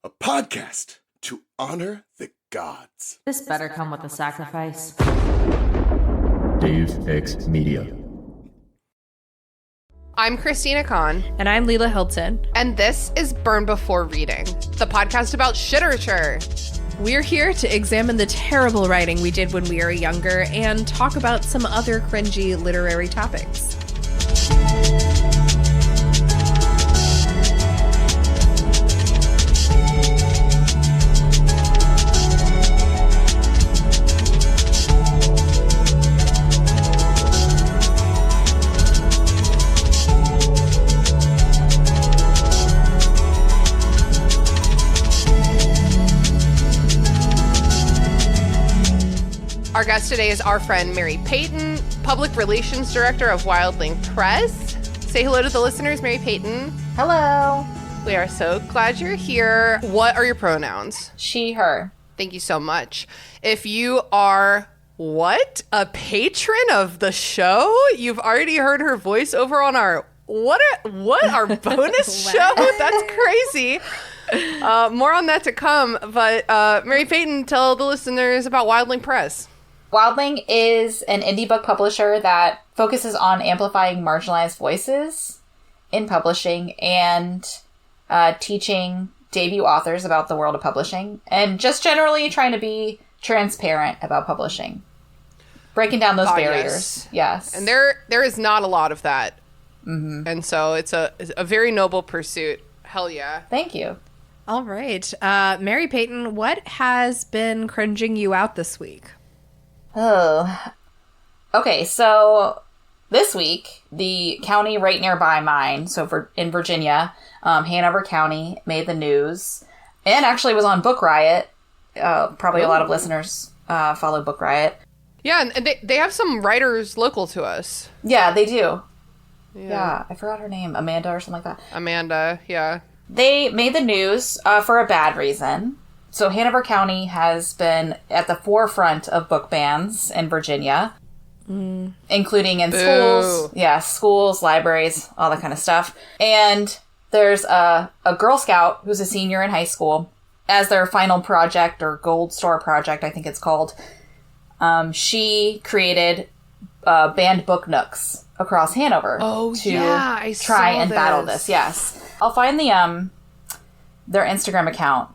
a podcast to honor the gods. This better come with a sacrifice. Dave X Media. I'm Christina Kahn. And I'm Leela Hilton. And this is Burn Before Reading, the podcast about shiterature. We're here to examine the terrible writing we did when we were younger and talk about some other cringy literary topics. Our guest today is our friend Mary Payton, Public Relations Director of Wildling Press. Say hello to the listeners, Mary Payton. Hello. We are so glad you're here. What are your pronouns? She, her. Thank you so much. If you are, a patron of the show? You've already heard her voice over on our, our bonus show? That's crazy. More on that to come. But Mary Payton, tell the listeners about Wildling Press. Wildling is an indie book publisher that focuses on amplifying marginalized voices in publishing and teaching debut authors about the world of publishing and just generally trying to be transparent about publishing. Breaking down those barriers. Yes. And there is not a lot of that. Mm-hmm. And so it's a very noble pursuit. Hell yeah. Thank you. All right. Mary Payton, what has been cringing you out this week? Oh. Okay, so this week, the county right nearby mine, so in Virginia, Hanover County, made the news and actually was on Book Riot. Probably a lot of listeners follow Book Riot. Yeah, and they have some writers local to us. Yeah, they do. Yeah, I forgot her name. Amanda or something like that. Amanda, yeah. They made the news for a bad reason. So Hanover County has been at the forefront of book bans in Virginia, including in schools. Yeah, schools, libraries, all that kind of stuff. And there's a Girl Scout who's a senior in high school. As their final project, or Gold Star project, I think it's called, she created banned book nooks across Hanover to try and battle this. Yes. I'll find their Instagram account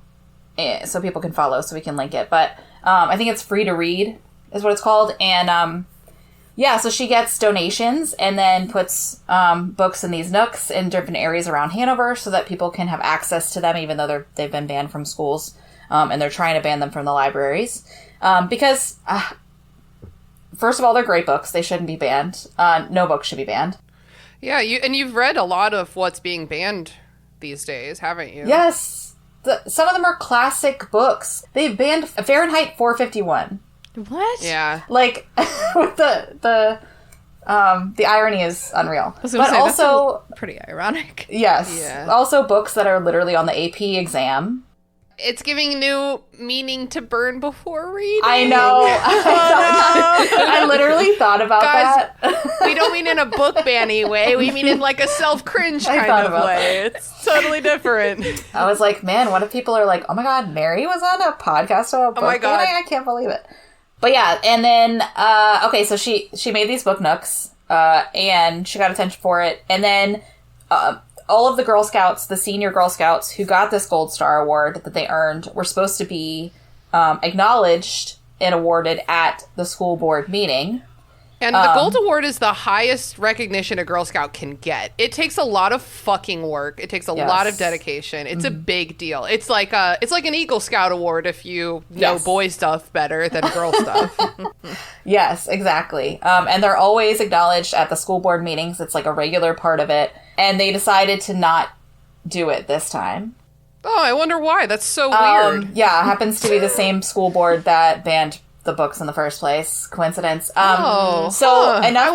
so people can follow, so we can link it. But I think it's Free to Read is what it's called. And so she gets donations and then puts books in these nooks in different areas around Hanover so that people can have access to them, even though they've been banned from schools. And they're trying to ban them from the libraries. Because, first of all, they're great books. They shouldn't be banned. No book should be banned. Yeah, you've read a lot of what's being banned these days, haven't you? Yes. Some of them are classic books. They've banned Fahrenheit 451. What? Yeah. Like, the irony is unreal. But also, that's pretty ironic. Yes. Yeah. Also books that are literally on the AP exam. It's giving new meaning to Burn Before Reading. I know. I literally thought about that. We don't mean in a book banny way. We mean in like a self-cringe kind of way. It's totally different. I was like, man, what if people are like, oh my God, Mary was on a podcast about book banning? I can't believe it. But yeah, and then, so she made these book nooks, and she got attention for it. And then, all of the Girl Scouts, the senior Girl Scouts who got this Gold Star award that they earned, were supposed to be acknowledged and awarded at the school board meeting. And the Gold Award is the highest recognition a Girl Scout can get. It takes a lot of fucking work. It takes a lot of dedication. It's a big deal. It's like an Eagle Scout Award if you know boy stuff better than girl stuff. Yes, exactly. And they're always acknowledged at the school board meetings. It's like a regular part of it. And they decided to not do it this time. Oh, I wonder why. That's so weird. Yeah, it happens to be the same school board that banned the books in the first place. Coincidence. I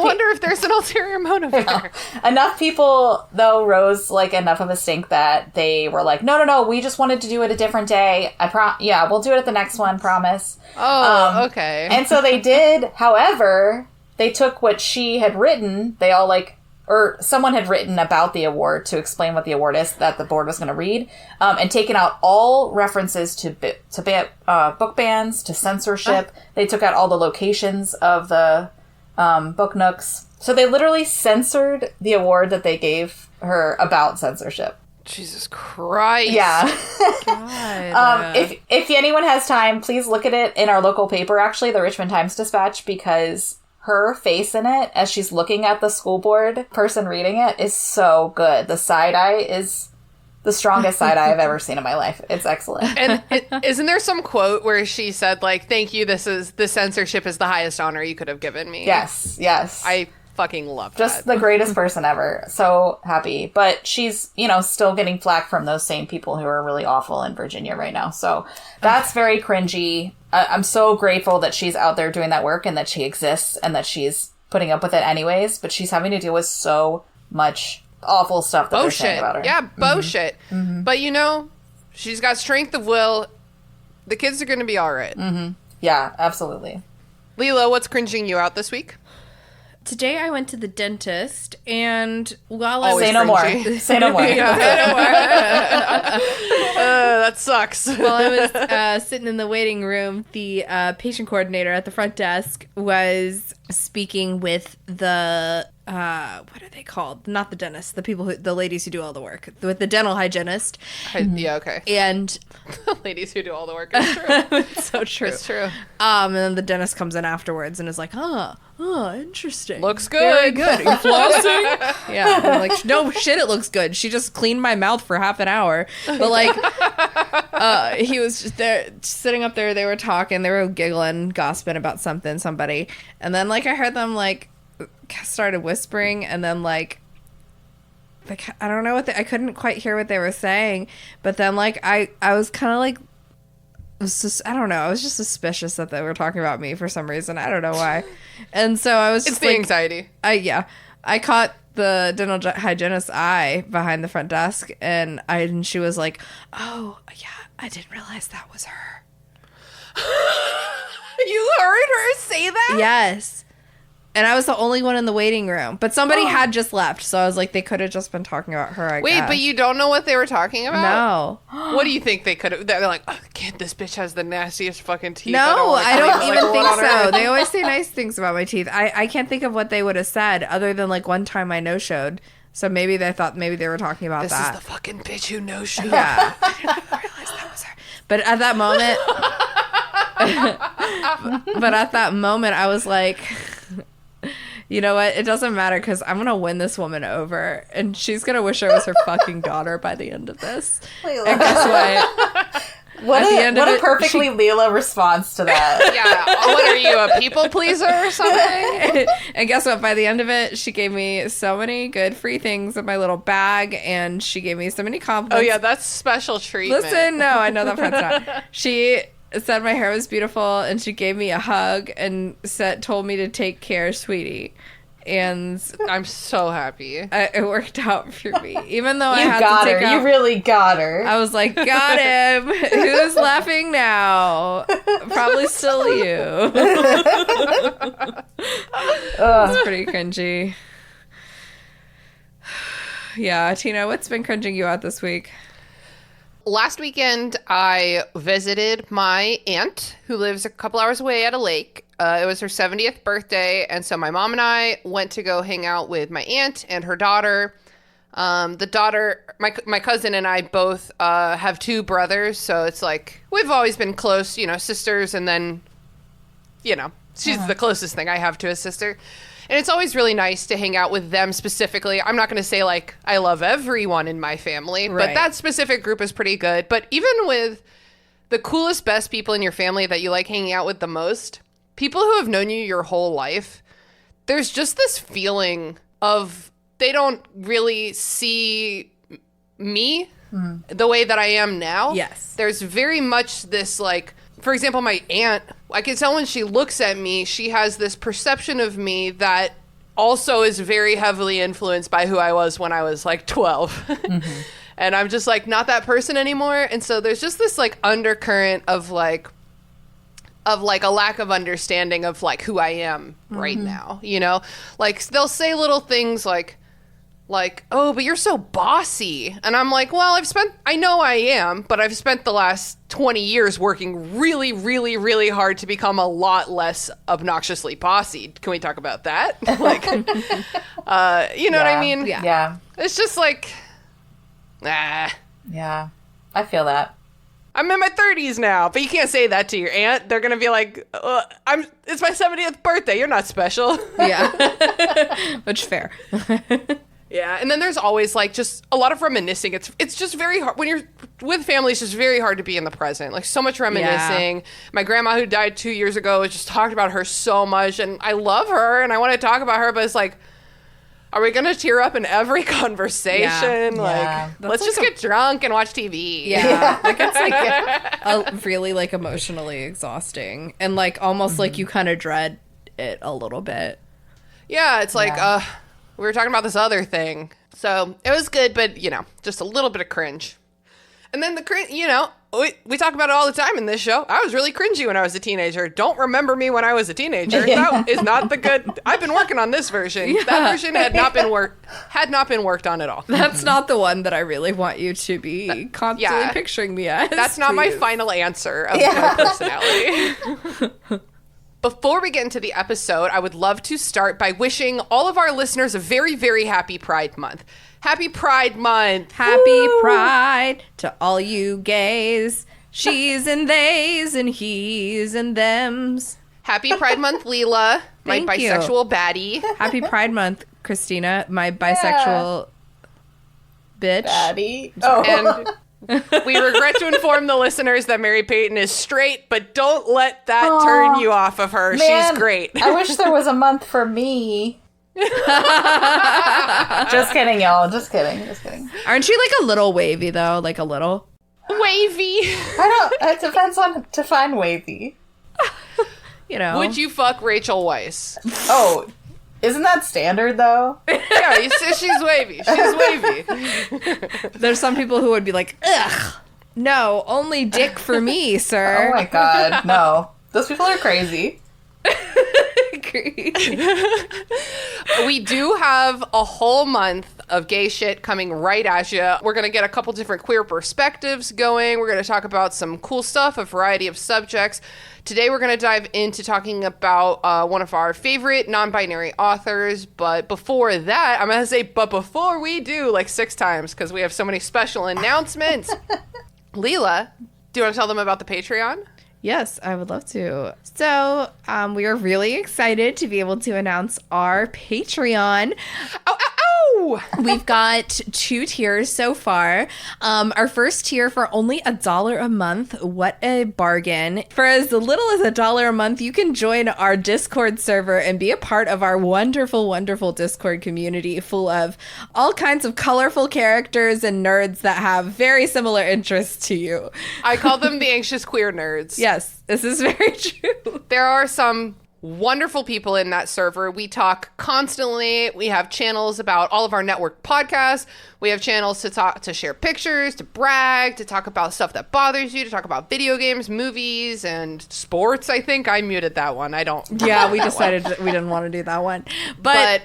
wonder if there's an ulterior motive there. Enough people, though, rose like enough of a stink that they were like, no, we just wanted to do it a different day. We'll do it at the next one, promise. Oh, okay. And so they did. However, they took what she had written, they all or someone had written about the award to explain what the award is that the board was going to read, and taken out all references to book bans, to censorship. They took out all the locations of the book nooks. So they literally censored the award that they gave her about censorship. Jesus Christ. Yeah. God. If anyone has time, please look at it in our local paper, actually, the Richmond Times-Dispatch, because her face in it as she's looking at the school board person reading it is so good. The side-eye is the strongest side-eye I've ever seen in my life. It's excellent. And isn't there some quote where she said, like, thank you, the censorship is the highest honor you could have given me? Yes. I fucking love Just that. the greatest person ever. So happy. But she's, still getting flack from those same people who are really awful in Virginia right now. So that's very cringy. I'm so grateful that she's out there doing that work and that she exists and that she's putting up with it anyways. But she's having to deal with so much awful stuff that they're saying about her. Yeah, bullshit. But she's got strength of will. The kids are going to be all right. Yeah, absolutely. Leela, what's cringing you out this week? Today I went to the dentist, and while Always Say no more. cringy. Say no more. That sucks. while I was sitting in the waiting room, the patient coordinator at the front desk was speaking with the what are they called? Not the dentist, the ladies who do all the work, with the dental hygienist. Yeah, okay. And Ladies who do all the work. It's true. it's so true. It's true. And then the dentist comes in afterwards and is like, interesting. Looks Very good. good. Are you flossing? Yeah. And I'm like, no shit, it looks good. She just cleaned my mouth for half an hour. But like, he was just there, sitting up there. They were talking. They were giggling, gossiping about somebody. And then like I heard them like started whispering, and then like I don't know I couldn't quite hear what they were saying. But then like I was kind of like, I don't know. I was just suspicious that they were talking about me for some reason. I don't know why. And so I was It's just the like, anxiety. I caught the dental hygienist's eye behind the front desk, and she was like, "Oh, yeah, I didn't realize that was her." You heard her say that? Yes. And I was the only one in the waiting room. But somebody had just left, so I was like, they could have just been talking about her, I Wait, guess. but you don't know what they were talking about? No. What do you think they could have? They're like, oh, kid, this bitch has the nastiest fucking teeth. No, I don't even think so. so. They always say nice things about my teeth. I can't think of what they would have said, other than like one time I no-showed. So maybe they thought maybe they were talking about This that. is the fucking bitch who knows shit. Yeah. I didn't realize that was her. But at that moment, I was like, you know what? It doesn't matter, because I'm going to win this woman over, and she's going to wish I was her fucking daughter by the end of this. And guess what? What a perfectly Leela response to that. Yeah. What are you, a people pleaser or something? And guess what? By the end of it, she gave me so many good free things in my little bag, and she gave me so many compliments. Oh, yeah, that's special treatment. Listen, no, I know that part's not. She said my hair was beautiful, and she gave me a hug and told me to take care, sweetie. And I'm so happy. it worked out for me, even though I You had got to take her. out. You really got her. I was like, got him. Who's laughing now? Probably still you. It's pretty cringy. Yeah, Tina, what's been cringing you out this week? Last weekend, I visited my aunt, who lives a couple hours away at a lake. It was her 70th birthday, and so my mom and I went to go hang out with my aunt and her daughter. The daughter, my cousin and I both have two brothers, so it's like we've always been close, sisters, and then, she's the closest thing I have to a sister. And it's always really nice to hang out with them specifically. I'm not going to say, like, I love everyone in my family, Right. but that specific group is pretty good. But even with the coolest, best people in your family that you like hanging out with the most, people who have known you your whole life, there's just this feeling of they don't really see me the way that I am now. Yes. There's very much this, like, for example, my aunt, I can tell when she looks at me, she has this perception of me that also is very heavily influenced by who I was when I was like 12. And I'm just like not that person anymore. And so there's just this like undercurrent of like a lack of understanding of like who I am right now, Like they'll say little things like, like, oh, but you're so bossy. And I'm like, well, I know I am, but I've spent the last 20 years working really, really, really hard to become a lot less obnoxiously bossy. Can we talk about that? Like, you know what I mean? Yeah. It's just like, Yeah. I feel that. I'm in my 30s now, but you can't say that to your aunt. They're going to be like, it's my 70th birthday. You're not special. Yeah. Which fair. Yeah, and then there's always like just a lot of reminiscing. It's just very hard when you're with family. It's just very hard to be in the present. Like so much reminiscing. Yeah. My grandma who died 2 years ago just talked about her so much, and I love her and I want to talk about her, but it's like, are we gonna tear up in every conversation? Yeah. Like, let's just get drunk and watch TV. Yeah, like it's like really like emotionally exhausting, and like almost like you kind of dread it a little bit. Yeah, it's like we were talking about this other thing, so it was good, but just a little bit of cringe. And then the cringe, we talk about it all the time in this show. I was really cringy when I was a teenager. Don't remember me when I was a teenager. That is not the good. I've been working on this version. Yeah. That version had not been worked on at all. That's not the one that I really want you to be constantly picturing me as. That's not my final answer of my personality. Before we get into the episode, I would love to start by wishing all of our listeners a very, very happy Pride Month. Happy Pride Month. Happy Pride to all you gays, she's and theys and he's and thems. Happy Pride Month, Leela, my bisexual baddie. Happy Pride Month, Christina, my bisexual bitch. Baddie. Oh. And we regret to inform the listeners that Mary Peyton is straight, but don't let that turn you off of her. Man, she's great. I wish there was a month for me. Just kidding, y'all. Just kidding. Aren't you like a little wavy though? Like a little wavy. It depends on define wavy. Would you fuck Rachel Weisz? Oh, isn't that standard though? Yeah, you say she's wavy. She's wavy. There's some people who would be like, ugh, no, only dick for me, sir. Oh my god, no. Those people are crazy. We do have a whole month of gay shit coming right at you. We're going to get a couple different queer perspectives going. We're going to talk about some cool stuff, a variety of subjects. Today we're going to dive into talking about one of our favorite non-binary authors. But before that, I'm going to say, but before we do, like 6 times, because we have so many special announcements. Leela, do you want to tell them about the Patreon? Yes, I would love to. So, we are really excited to be able to announce our Patreon. We've got 2 tiers so far. Our first tier for only $1 a month. What a bargain. For as little as $1 a month, you can join our Discord server and be a part of our wonderful, wonderful Discord community full of all kinds of colorful characters and nerds that have very similar interests to you. I call them the anxious queer nerds. Yes, this is very true. There are some wonderful people in that server. We talk constantly. We have channels about all of our network podcasts. We have channels to share pictures, to brag, to talk about stuff that bothers you, to talk about video games, movies, and sports. I think I muted that one. I don't. Yeah, we decided we didn't want to do that one. But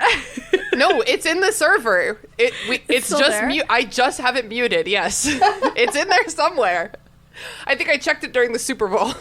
no, it's in the server. It's just mute. I just have it muted. Yes, it's in there somewhere. I think I checked it during the Super Bowl.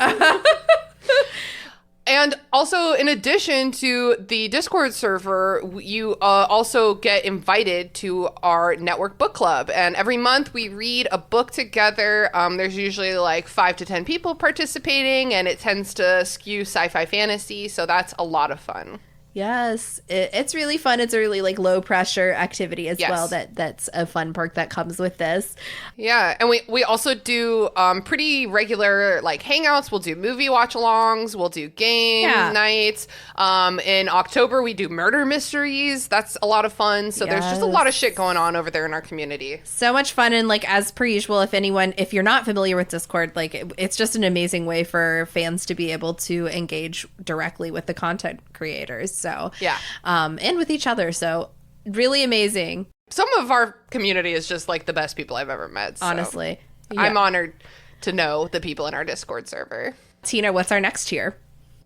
And also, in addition to the Discord server, you also get invited to our network book club. And every month we read a book together. There's usually like 5 to 10 people participating, and it tends to skew sci-fi fantasy. So that's a lot of fun. Yes, it's really fun. It's a really like low pressure activity as well. That's a fun perk that comes with this. Yeah, and we also do pretty regular like hangouts. We'll do movie watch-alongs. We'll do game nights. In October we do murder mysteries. That's a lot of fun. So there's just a lot of shit going on over there in our community. So much fun, and like as per usual, if you're not familiar with Discord, like it's just an amazing way for fans to be able to engage directly with the content creators. So yeah, and with each other. So really amazing. Some of our community is just like the best people I've ever met. So honestly, I'm honored to know the people in our Discord server. Tina, what's our next tier?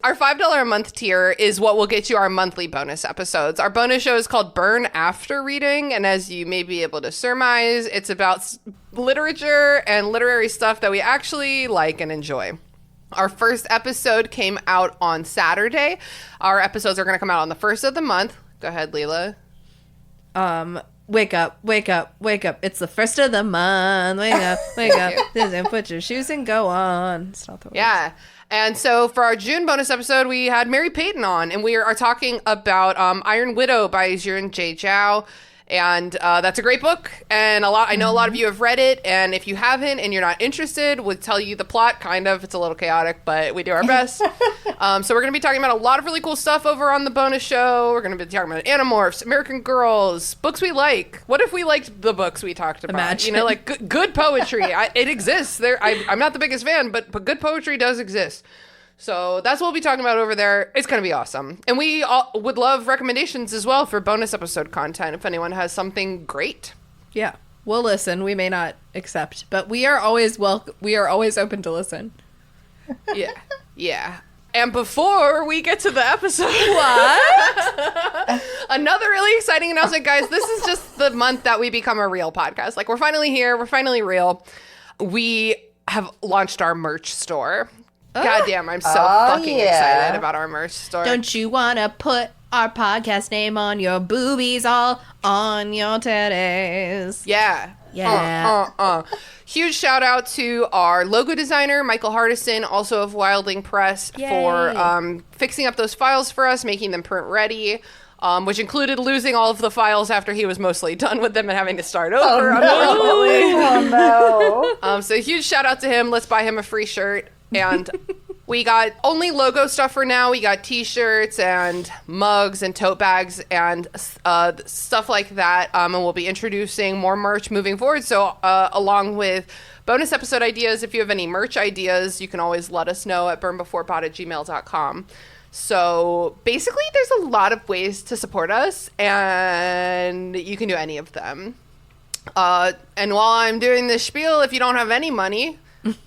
Our $5 a month tier is what will get you our monthly bonus episodes. Our bonus show is called Burn After Reading, and as you may be able to surmise, it's about literature and literary stuff that we actually like and enjoy. Our first episode came out on Saturday. Our episodes are going to come out on the first of the month. Go ahead, Leela. Wake up, wake up, wake up. It's the first of the month. Wake up, wake up. Put your shoes and go on. It's not the words. Yeah. And so for our June bonus episode, we had Mary Payton on, and we are talking about Iron Widow by Xiran Jay Zhao. And that's a great book, and I know a lot of you have read it, and if you haven't and you're not interested, we'll tell you the plot, kind of. It's a little chaotic, but we do our best. So we're going to be talking about a lot of really cool stuff over on the bonus show. We're going to be talking about Animorphs, American Girls, books we like. What if we liked the books we talked about? Imagine. You know, like good poetry. It exists. I'm not the biggest fan, but good poetry does exist. So that's what we'll be talking about over there. It's going to be awesome. And we all would love recommendations as well for bonus episode content if anyone has something great. Yeah. We'll listen. We may not accept, but we are always open to listen. Yeah. Yeah. And before we get to the episode, What? another really exciting announcement, guys. This is just the month that we become a real podcast. Like, we're finally here. We're finally real. We have launched our merch store. God damn, I'm so fucking excited about our merch store. Don't you want to put our podcast name on your boobies, all on your titties? Yeah. Yeah. Huge shout out to our logo designer, Michael Hardison, also of Wildling Press, for fixing up those files for us, making them print ready, which included losing all of the files after he was mostly done with them and having to start over, unfortunately. Oh, no. So huge shout out to him. Let's buy him a free shirt. And we got only logo stuff for now. We got t-shirts and mugs and tote bags and stuff like that. And we'll be introducing more merch moving forward. So along with bonus episode ideas, if you have any merch ideas, you can always let us know at burnbeforepod@gmail.com. So basically, there's a lot of ways to support us, and you can do any of them. And while I'm doing this spiel, if you don't have any money,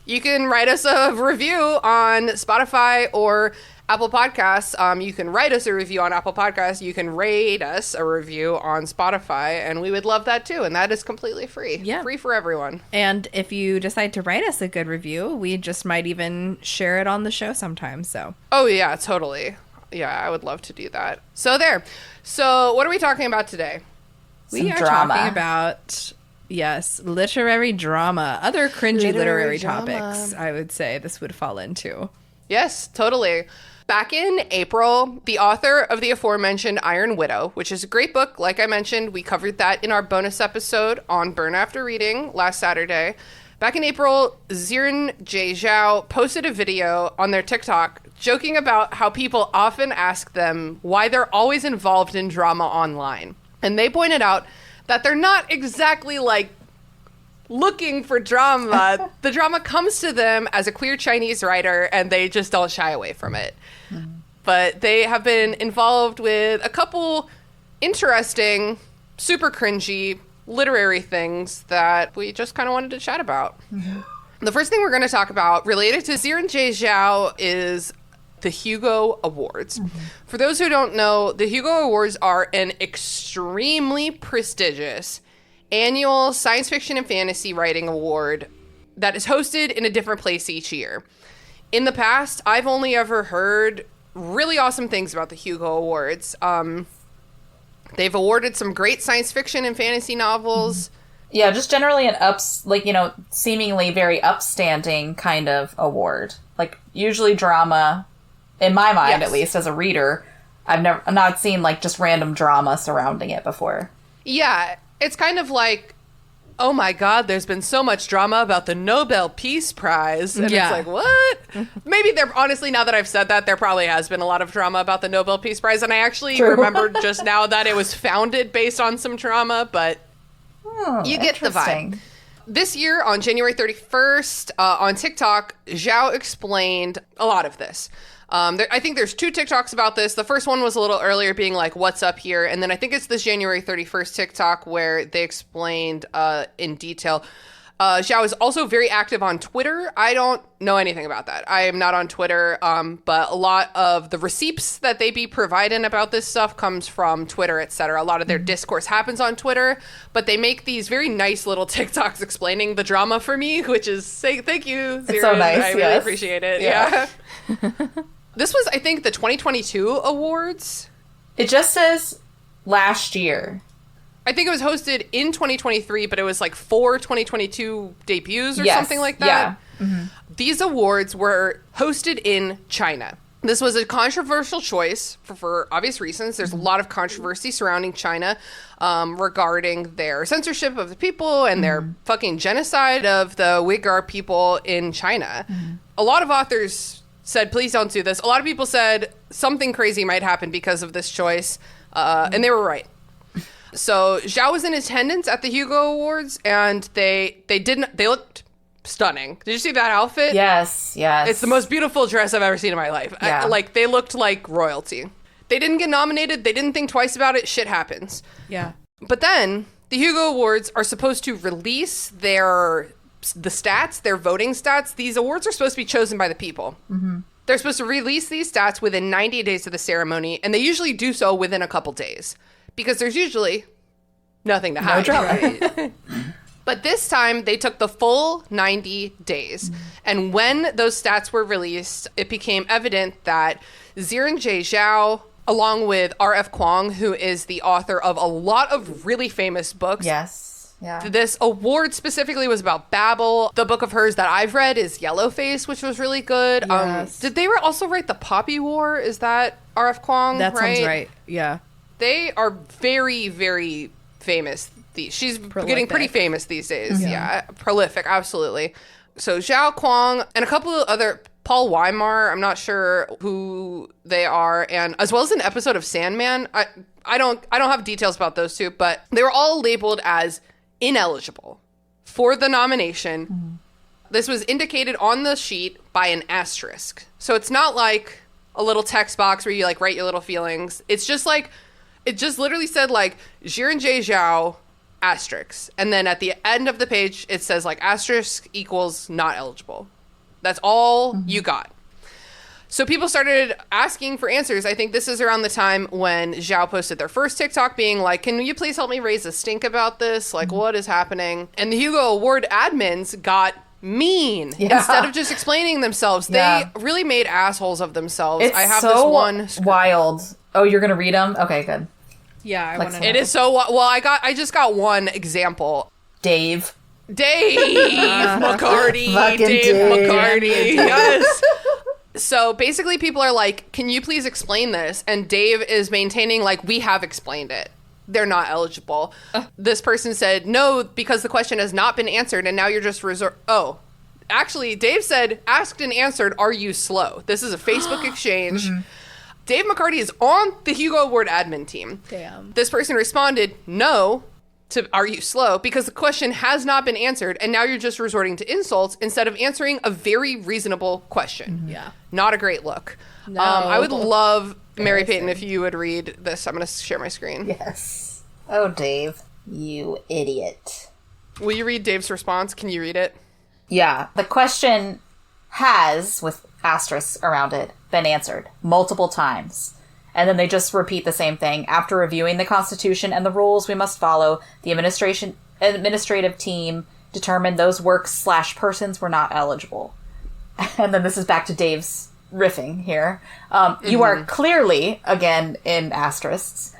you can write us a review on Spotify or Apple Podcasts. You can write us a review on Apple Podcasts. You can rate us a review on Spotify, and we would love that too. And that is completely free. Yeah. Free for everyone. And if you decide to write us a good review, we just might even share it on the show sometime. So. Oh, yeah, totally. Yeah, I would love to do that. So there. So what are we talking about today? We are talking about... Yes, literary drama. Other cringy literary topics, I would say this would fall into. Yes, totally. Back in April, the author of the aforementioned Iron Widow, which is a great book, like I mentioned, we covered that in our bonus episode on Burn After Reading last Saturday. Back in April, Xiran Jay Zhao posted a video on their TikTok joking about how people often ask them why they're always involved in drama online. And they pointed out that they're not exactly like looking for drama. The drama comes to them as a queer Chinese writer, and they just don't shy away from it. But they have been involved with a couple interesting, super cringy literary things that we just kind of wanted to chat about. The first thing we're going to talk about related to Xiran Jay Zhao is the Hugo Awards. For those who don't know, the Hugo Awards are an extremely prestigious annual science fiction and fantasy writing award that is hosted in a different place each year. In the past, I've only ever heard really awesome things about the Hugo Awards. They've awarded some great science fiction and fantasy novels. Yeah, just generally an seemingly very upstanding kind of award. Like, usually drama, in my mind, at least, as a reader, I'm not seen like just random drama surrounding it before. Yeah, it's kind of like, oh my God, there's been so much drama about the Nobel Peace Prize. And it's like, what? Maybe honestly, now that I've said that, there probably has been a lot of drama about the Nobel Peace Prize. And I actually remembered just now that it was founded based on some drama, but you get the vibe. This year, on January 31st, on TikTok, Zhao explained a lot of this. I think there's 2 TikToks about this. The first one was a little earlier, being like, what's up here? And then I think it's this January 31st TikTok where they explained in detail. Zhao is also very active on Twitter. I don't know anything about that. I am not on Twitter, but a lot of the receipts that they be providing about this stuff comes from Twitter, etc. A lot of their discourse happens on Twitter, but they make these very nice little TikToks explaining the drama for me, which is, thank you, Xiran. It's so nice, I really appreciate it. Yeah. This was, I think, the 2022 awards. It just says last year. I think it was hosted in 2023, but it was like 4 2022 debuts or something like that. Yeah. Mm-hmm. These awards were hosted in China. This was a controversial choice for obvious reasons. There's a lot of controversy surrounding China regarding their censorship of the people and their fucking genocide of the Uyghur people in China. A lot of authors said, please don't do this. A lot of people said something crazy might happen because of this choice, and they were right. So Zhao was in attendance at the Hugo Awards, and they looked stunning. Did you see that outfit? Yes. It's the most beautiful dress I've ever seen in my life. Yeah. They looked like royalty. They didn't get nominated. They didn't think twice about it. Shit happens. Yeah. But then the Hugo Awards are supposed to release the stats, their voting stats. These awards are supposed to be chosen by the people. Mm-hmm. They're supposed to release these stats within 90 days of the ceremony, and they usually do so within a couple days. Because there's usually nothing to hide. No drama. Right? But this time, they took the full 90 days. And when those stats were released, it became evident that Xiran Jay Zhao, along with R.F. Kuang, who is the author of a lot of really famous books. Yes. Yeah. This award specifically was about Babel. The book of hers that I've read is Yellowface, which was really good. Yes. Did they also write The Poppy War? Is that R.F. Kuang? That sounds right. Yeah. They are very, very famous. She's getting pretty famous these days. Yeah. Prolific, absolutely. So Zhao Kuang and a couple of other, Paul Weimar, I'm not sure who they are, and as well as an episode of Sandman. I don't have details about those two, but they were all labeled as ineligible for the nomination. Mm-hmm. This was indicated on the sheet by an asterisk. So it's not like a little text box where you like write your little feelings. It's just like, it just literally said like Xiran Jay Zhao asterisk. And then at the end of the page, it says like asterisk equals not eligible. That's all you got. So people started asking for answers. I think this is around the time when Zhao posted their first TikTok being like, can you please help me raise a stink about this? Like, what is happening? And the Hugo Award admins got mean. Yeah. Instead of just explaining themselves, they really made assholes of themselves. It's I have so this one wild. Oh, you're gonna read them? Okay, good. Yeah, I want to know. It is so well. I just got one example. Dave McCarty. Fucking Dave Dave. McCarty. Yes. So basically, people are like, "Can you please explain this?" And Dave is maintaining like, "We have explained it. They're not eligible." This person said, "No, because the question has not been answered, and now you're just Oh, actually, Dave said, asked and answered, are you slow?" This is a Facebook exchange. Dave McCarty is on the Hugo Award admin team. Damn. This person responded, no, to are you slow? Because the question has not been answered, and now you're just resorting to insults instead of answering a very reasonable question. Yeah. Not a great look. No. I would love, Mary Payton, if you would read this. I'm going to share my screen. Yes. Oh, Dave, you idiot. Will you read Dave's response? Can you read it? Yeah. The question has, with asterisks around it, been answered multiple times. And then they just repeat the same thing. After reviewing the Constitution and the rules we must follow, the administrative team determined those works/persons were not eligible. And then this is back to Dave's riffing here. You are clearly, again in asterisks,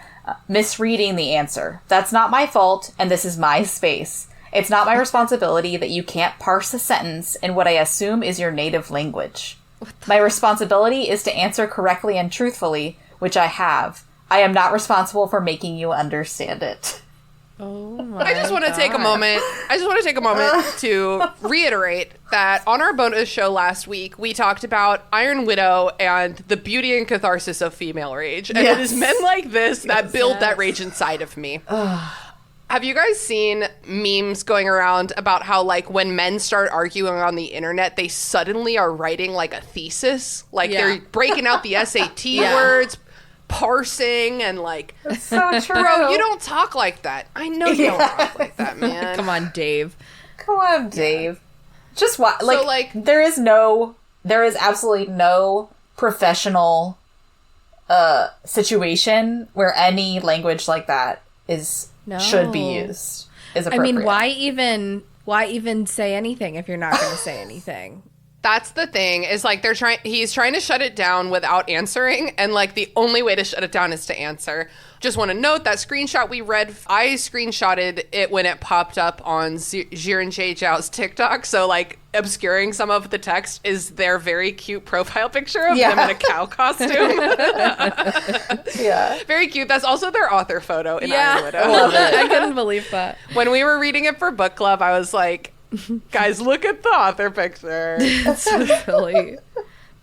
misreading the answer. That's not my fault, and this is my space. It's not my responsibility that you can't parse a sentence in what I assume is your native language. My responsibility is to answer correctly and truthfully, which I have. I am not responsible for making you understand it. Oh my I just want to take a moment. To reiterate that on our bonus show last week, we talked about Iron Widow and the beauty and catharsis of female rage. And it is men like this that build that rage inside of me. Have you guys seen memes going around about how, like, when men start arguing on the internet, they suddenly are writing, like, a thesis? Like, they're breaking out the SAT words, parsing, and, like... It's so true. Bro, you don't talk like that. I know you don't talk like that, man. Come on, Dave. Come on, Dave. Just why? So, there is absolutely no professional situation where any language like that should be used. Is appropriate. I mean, why even say anything if you're not going to say anything? That's the thing, is like he's trying to shut it down without answering, and like the only way to shut it down is to answer. Just want to note that screenshot we read, I screenshotted it when it popped up on Xiran Jay Zhao's TikTok, so like obscuring some of the text is their very cute profile picture of them in a cow costume. Yeah. Very cute. That's also their author photo in Iron Widow. I love it. I couldn't believe that. When we were reading it for book club, I was like, guys, look at the author picture. It's so silly.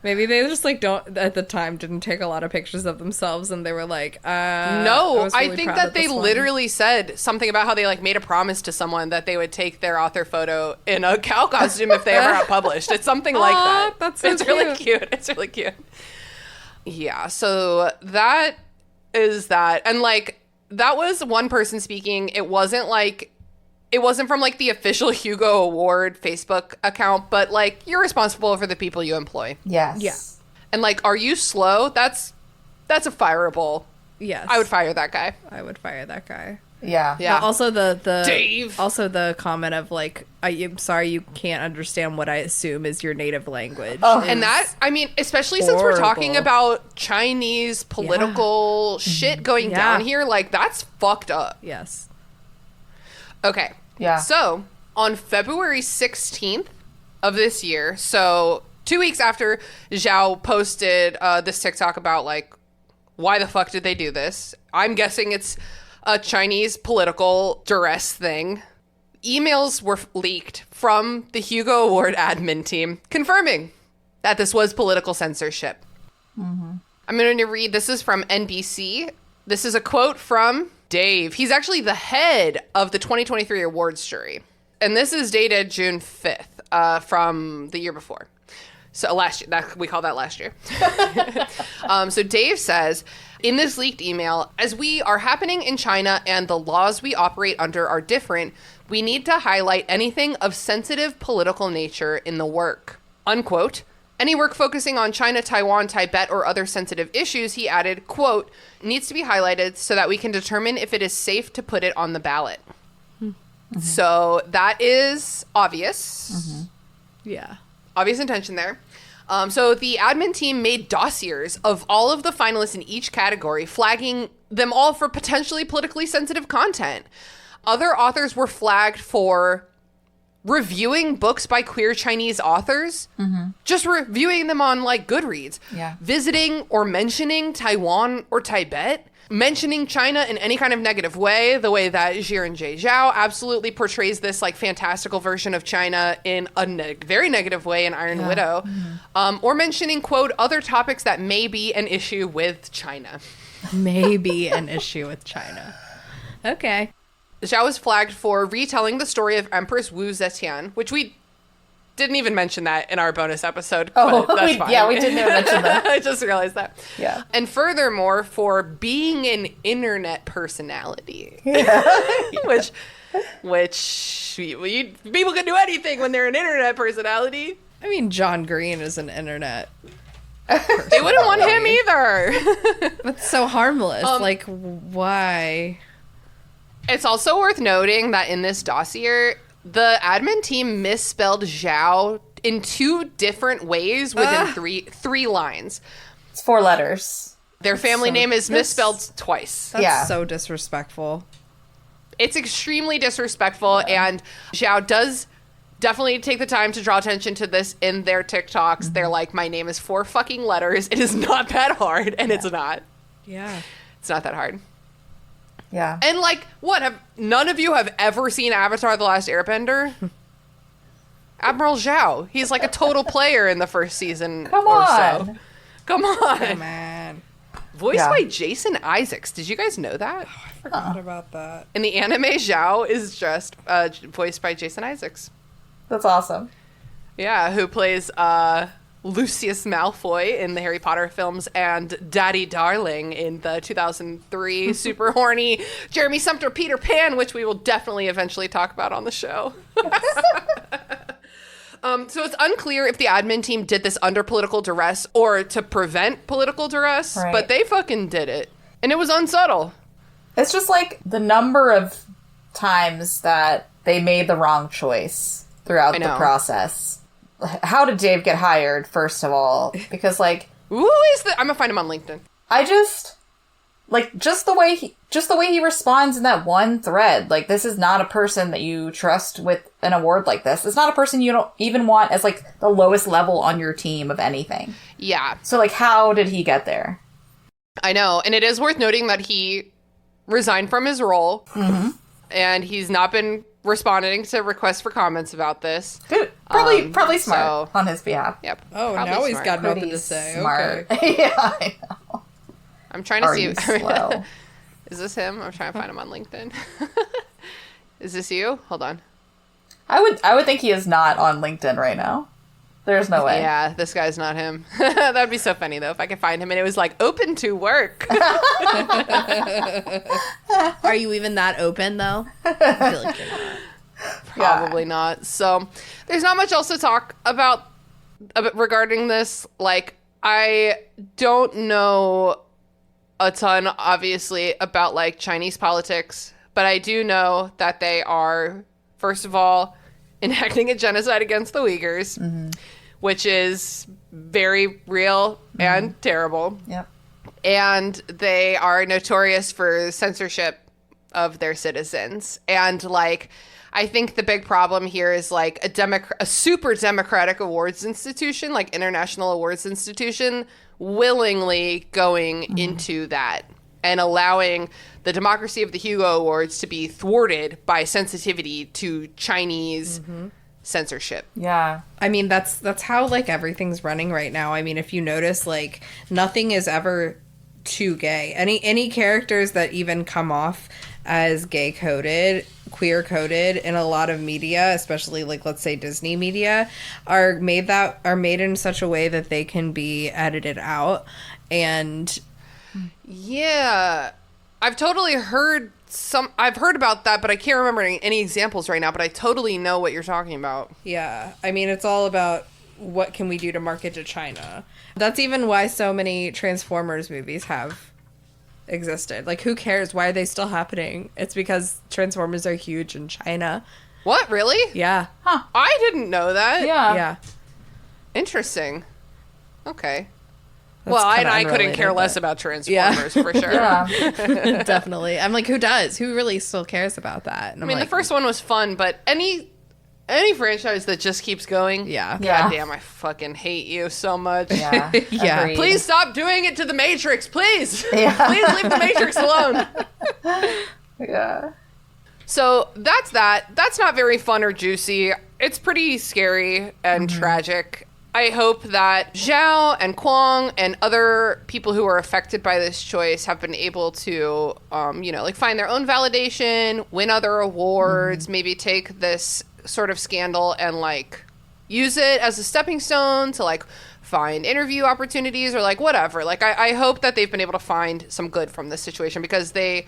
Maybe they just like didn't take a lot of pictures of themselves, and they were like, no, I think that they literally said something about how they like made a promise to someone that they would take their author photo in a cow costume if they ever got published. It's something like that. That's so it's cute. really cute. It's really cute. Yeah, so that is that. And like that was one person speaking. It wasn't from like the official Hugo Award Facebook account, but like you're responsible for the people you employ. Yes. Yeah. And like, are you slow? That's a fireable. Yes. I would fire that guy. I would fire that guy. Yeah. Yeah. But also the Dave. Also the comment of like, I'm sorry you can't understand what I assume is your native language. Oh. And that, I mean, especially since we're talking horrible. about Chinese political shit going down here, like that's fucked up. Yes. Okay. Yeah. So on February 16th of this year, so 2 weeks after Zhao posted this TikTok about like, why the fuck did they do this? I'm guessing it's a Chinese political duress thing. Emails were leaked from the Hugo Award admin team confirming that this was political censorship. Mm-hmm. I'm going to read, this is from NBC. This is a quote from Dave. He's actually the head of the 2023 awards jury. And this is dated June 5th from the year before. So last year, we call that last year. So Dave says, in this leaked email, as we are happening in China and the laws we operate under are different, we need to highlight anything of sensitive political nature in the work. Unquote. Any work focusing on China, Taiwan, Tibet, or other sensitive issues, he added, quote, needs to be highlighted so that we can determine if it is safe to put it on the ballot. Mm-hmm. So that is obvious. Mm-hmm. Yeah. Obvious intention there. So the admin team made dossiers of all of the finalists in each category, flagging them all for potentially politically sensitive content. Other authors were flagged for reviewing books by queer Chinese authors, just reviewing them on like Goodreads, visiting or mentioning Taiwan or Tibet, mentioning China in any kind of negative way, the way that Xiran Jay Zhao absolutely portrays this like fantastical version of China in a very negative way in Iron Widow, or mentioning, quote, other topics that may be an issue with China. Maybe an issue with China. Okay. Zhao was flagged for retelling the story of Empress Wu Zetian, which we didn't even mention that in our bonus episode. Oh, but that's fine. Yeah, we didn't even mention that. I just realized that. Yeah. And furthermore, for being an internet personality, which people can do anything when they're an internet personality. I mean, John Green is an internet. They wouldn't want him either. That's so harmless. Like, why? It's also worth noting that in this dossier, the admin team misspelled Zhao in 2 different ways within three lines. It's 4 letters. Their family name is misspelled twice. That's so disrespectful. It's extremely disrespectful, and Zhao does definitely take the time to draw attention to this in their TikToks. They're like, my name is 4 fucking letters. It is not that hard, and it's not. Yeah. It's not that hard. Yeah. And like, none of you have ever seen Avatar: The Last Airbender? Admiral Zhao. He's like a total player in the first season Come or on. so. Come on. Oh, man. Voiced by Jason Isaacs. Did you guys know that? I forgot about that. In the anime, Zhao is just voiced by Jason Isaacs. That's awesome. Yeah, who plays Lucius Malfoy in the Harry Potter films and Daddy Darling in the 2003 super horny Jeremy Sumter Peter Pan, which we will definitely eventually talk about on the show. So it's unclear if the admin team did this under political duress or to prevent political duress, but they fucking did it. And it was unsubtle. It's just like the number of times that they made the wrong choice throughout the process. How did Dave get hired, first of all? Because, like... Who is the... I'm gonna find him on LinkedIn. I just... Like, just the way he responds in that one thread. Like, this is not a person that you trust with an award like this. It's not a person you don't even want as, like, the lowest level on your team of anything. Yeah. So, like, how did he get there? I know. And it is worth noting that he resigned from his role. Mm-hmm. And he's not been responding to requests for comments about this. Dude, probably smart on his behalf. Yep. Oh, now he's got nothing to say. Smart. Okay. Yeah, I know. I'm trying to see. Slow? Is this him? I'm trying to find him on LinkedIn. Is this you? Hold on. I would think he is not on LinkedIn right now. There's no way. Yeah, this guy's not him. That'd be so funny though if I could find him and it was like open to work. Are you even that open though? I feel like you're not. Probably not. So there's not much else to talk about regarding this. Like, I don't know a ton, obviously, about like Chinese politics, but I do know that they are, first of all, enacting a genocide against the Uyghurs, which is very real and terrible. Yep. And they are notorious for censorship of their citizens. And like, I think the big problem here is like a super democratic awards institution, like international awards institution, willingly going into that and allowing the democracy of the Hugo Awards to be thwarted by sensitivity to Chinese censorship. Yeah. I mean, that's how like everything's running right now. I mean, if you notice, like nothing is ever too gay. Any characters that even come off as gay coded, queer coded in a lot of media, especially like let's say Disney media, are made in such a way that they can be edited out. And yeah, I've totally heard about that, but I can't remember any examples right now, but I totally know what you're talking about. yeah, I mean, it's all about what can we do to market to China. That's even why so many Transformers movies have existed. Like, who cares? Why are they still happening? It's because Transformers are huge in China. What, really? Yeah. Huh. I didn't know that. Yeah. Interesting. Okay. That's Well, kinda I couldn't unrelated, care less but- about Transformers for sure. Yeah. Definitely. I'm like, who does? Who really still cares about that? And I mean, the first one was fun, but any franchise that just keeps going, Yeah. Yeah. God damn, I fucking hate you so much. Yeah. Yeah. Agreed. Please stop doing it to the Matrix, please. Yeah. Please leave the Matrix alone. Yeah. So that's that. That's not very fun or juicy. It's pretty scary and tragic. I hope that Zhao and Kwong and other people who are affected by this choice have been able to, like find their own validation, win other awards, maybe take this sort of scandal and like use it as a stepping stone to like find interview opportunities or like whatever. Like I hope that they've been able to find some good from this situation because they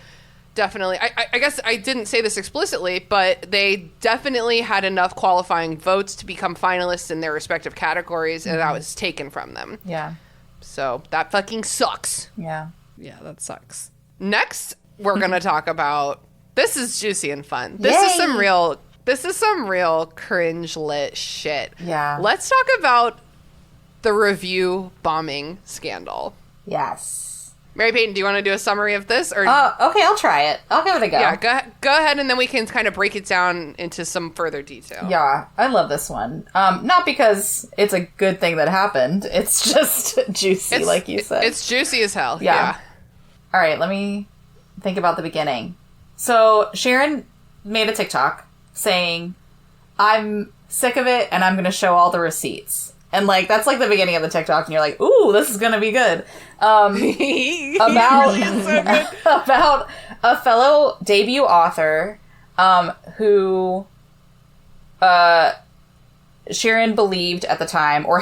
definitely, I guess I didn't say this explicitly, but they definitely had enough qualifying votes to become finalists in their respective categories, and that was taken from them. Yeah. So that fucking sucks. Yeah. Yeah, that sucks. Next, we're going to talk about, this is juicy and fun. This is some real cringe lit shit. Yeah. Let's talk about the review bombing scandal. Yes. Mary Payton, do you want to do a summary of this? Or Okay, I'll try it. I'll give it a go. yeah, go ahead, and then we can kind of break it down into some further detail. Yeah, I love this one. Not because it's a good thing that happened. It's just juicy, like you said. It's juicy as hell. Yeah. All right, let me think about the beginning. So Xiran made a TikTok saying, I'm sick of it and I'm going to show all the receipts. And, like, that's, like, the beginning of the TikTok, and you're like, ooh, this is gonna be good. About a fellow debut author, who, Xiran believed at the time, or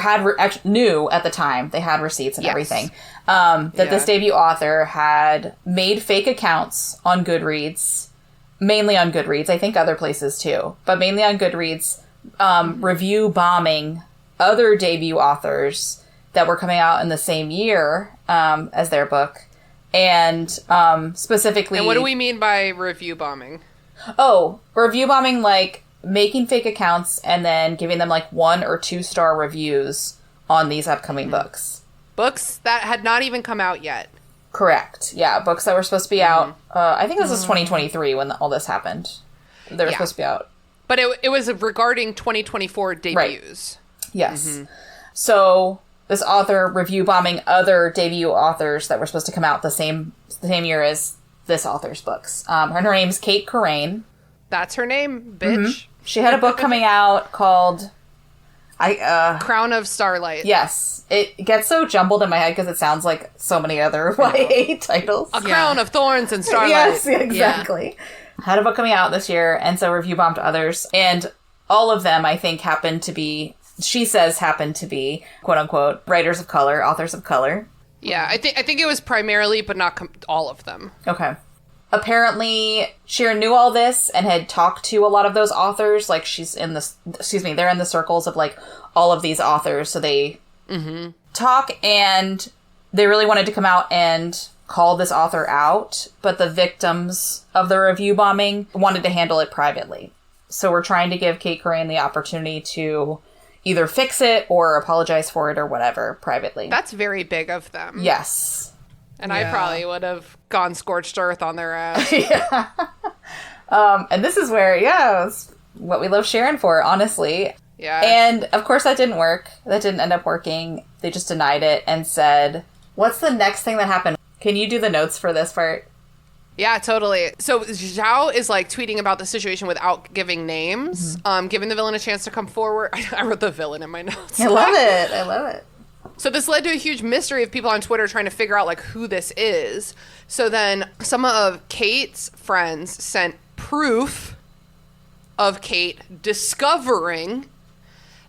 knew at the time, they had receipts and everything, that this debut author had made fake accounts on Goodreads, mainly on Goodreads, I think other places too, but mainly on Goodreads, review bombing other debut authors that were coming out in the same year as their book. And specifically... And what do we mean by review bombing? Oh, review bombing, like making fake accounts and then giving them like 1 or 2 star reviews on these upcoming books. Books that had not even come out yet. Correct. Yeah, books that were supposed to be out. I think this was 2023 when all this happened. They were supposed to be out. But it was regarding 2024 debuts. Right. Yes. So this author review bombing other debut authors that were supposed to come out the same year as this author's books. Her name's Kate Corain. That's her name, bitch. She had a book coming out called Crown of Starlight. Yes. It gets so jumbled in my head because it sounds like so many other YA titles. A Crown of Thorns and Starlight. Yes, exactly. Yeah. Had a book coming out this year, and so review bombed others. And all of them, I think, happened to be, quote unquote, writers of color, authors of color. Yeah, I think it was primarily, but not all of them. Okay. Apparently, Xiran knew all this and had talked to a lot of those authors. Like, they're in the circles of, like, all of these authors. So they talk, and they really wanted to come out and call this author out. But the victims of the review bombing wanted to handle it privately. So we're trying to give Kate Corain the opportunity to either fix it or apologize for it or whatever privately. That's very big of them. Yes. And I probably would have gone scorched earth on their ass. And this is where, it's what we love Xiran for, honestly. Yeah. And, of course, that didn't work. That didn't end up working. They just denied it and said, what's the next thing that happened? Can you do the notes for this part? Yeah, totally. So Zhao is like tweeting about the situation without giving names, giving the villain a chance to come forward. I wrote the villain in my notes. I love it. So this led to a huge mystery of people on Twitter trying to figure out like who this is. So then some of Kate's friends sent proof of Kate discovering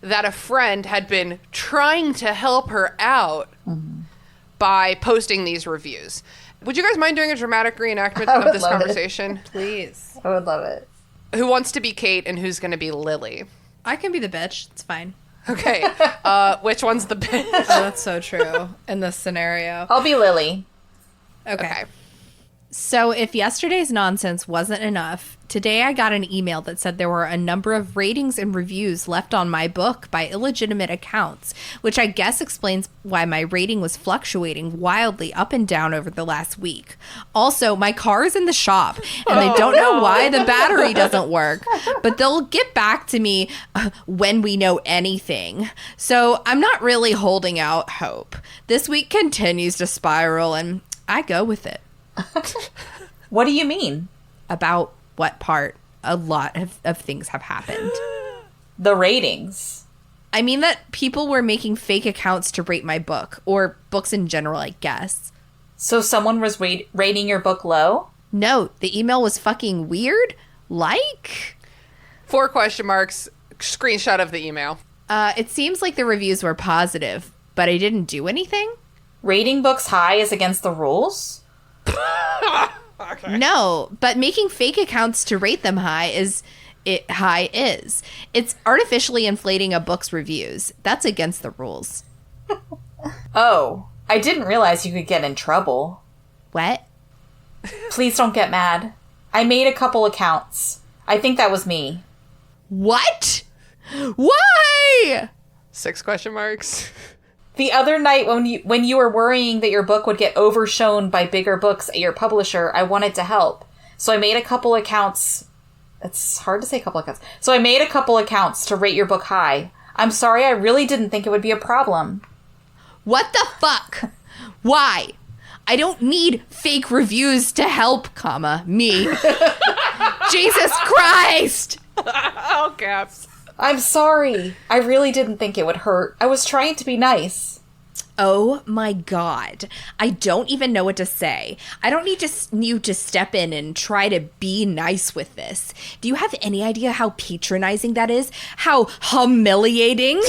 that a friend had been trying to help her out by posting these reviews. Would you guys mind doing a dramatic reenactment of this conversation? Please. I would love it. Who wants to be Kate and who's going to be Lily? I can be the bitch. It's fine. Okay. Which one's the bitch? Oh, that's so true in this scenario. I'll be Lily. Okay. So if yesterday's nonsense wasn't enough, today I got an email that said there were a number of ratings and reviews left on my book by illegitimate accounts, which I guess explains why my rating was fluctuating wildly up and down over the last week. Also, my car is in the shop, and they don't know why the battery doesn't work, but they'll get back to me when we know anything. So I'm not really holding out hope. This week continues to spiral, and I go with it. What do you mean? About what part? A lot of things have happened. The ratings. I mean that people were making fake accounts to rate my book, or books in general, I guess. So someone was rating your book low? No, the email was fucking weird. Like? 4 question marks, screenshot of the email. It seems like the reviews were positive, but I didn't do anything? Rating books high is against the rules? Okay. No, but making fake accounts to rate them high is. It's artificially inflating a book's reviews. That's against the rules. Oh, I didn't realize you could get in trouble. What? Please don't get mad. I made a couple accounts. I think that was me. What? Why? 6 question marks. The other night when you were worrying that your book would get overshown by bigger books at your publisher, I wanted to help. So I made a couple accounts. It's hard to say couple accounts. So I made a couple accounts to rate your book high. I'm sorry, I really didn't think it would be a problem. What the fuck? Why? I don't need fake reviews to help, me. Jesus Christ! All caps. I'm sorry. I really didn't think it would hurt. I was trying to be nice. Oh my God. I don't even know what to say. I don't need you to step in and try to be nice with this. Do you have any idea how patronizing that is? How humiliating?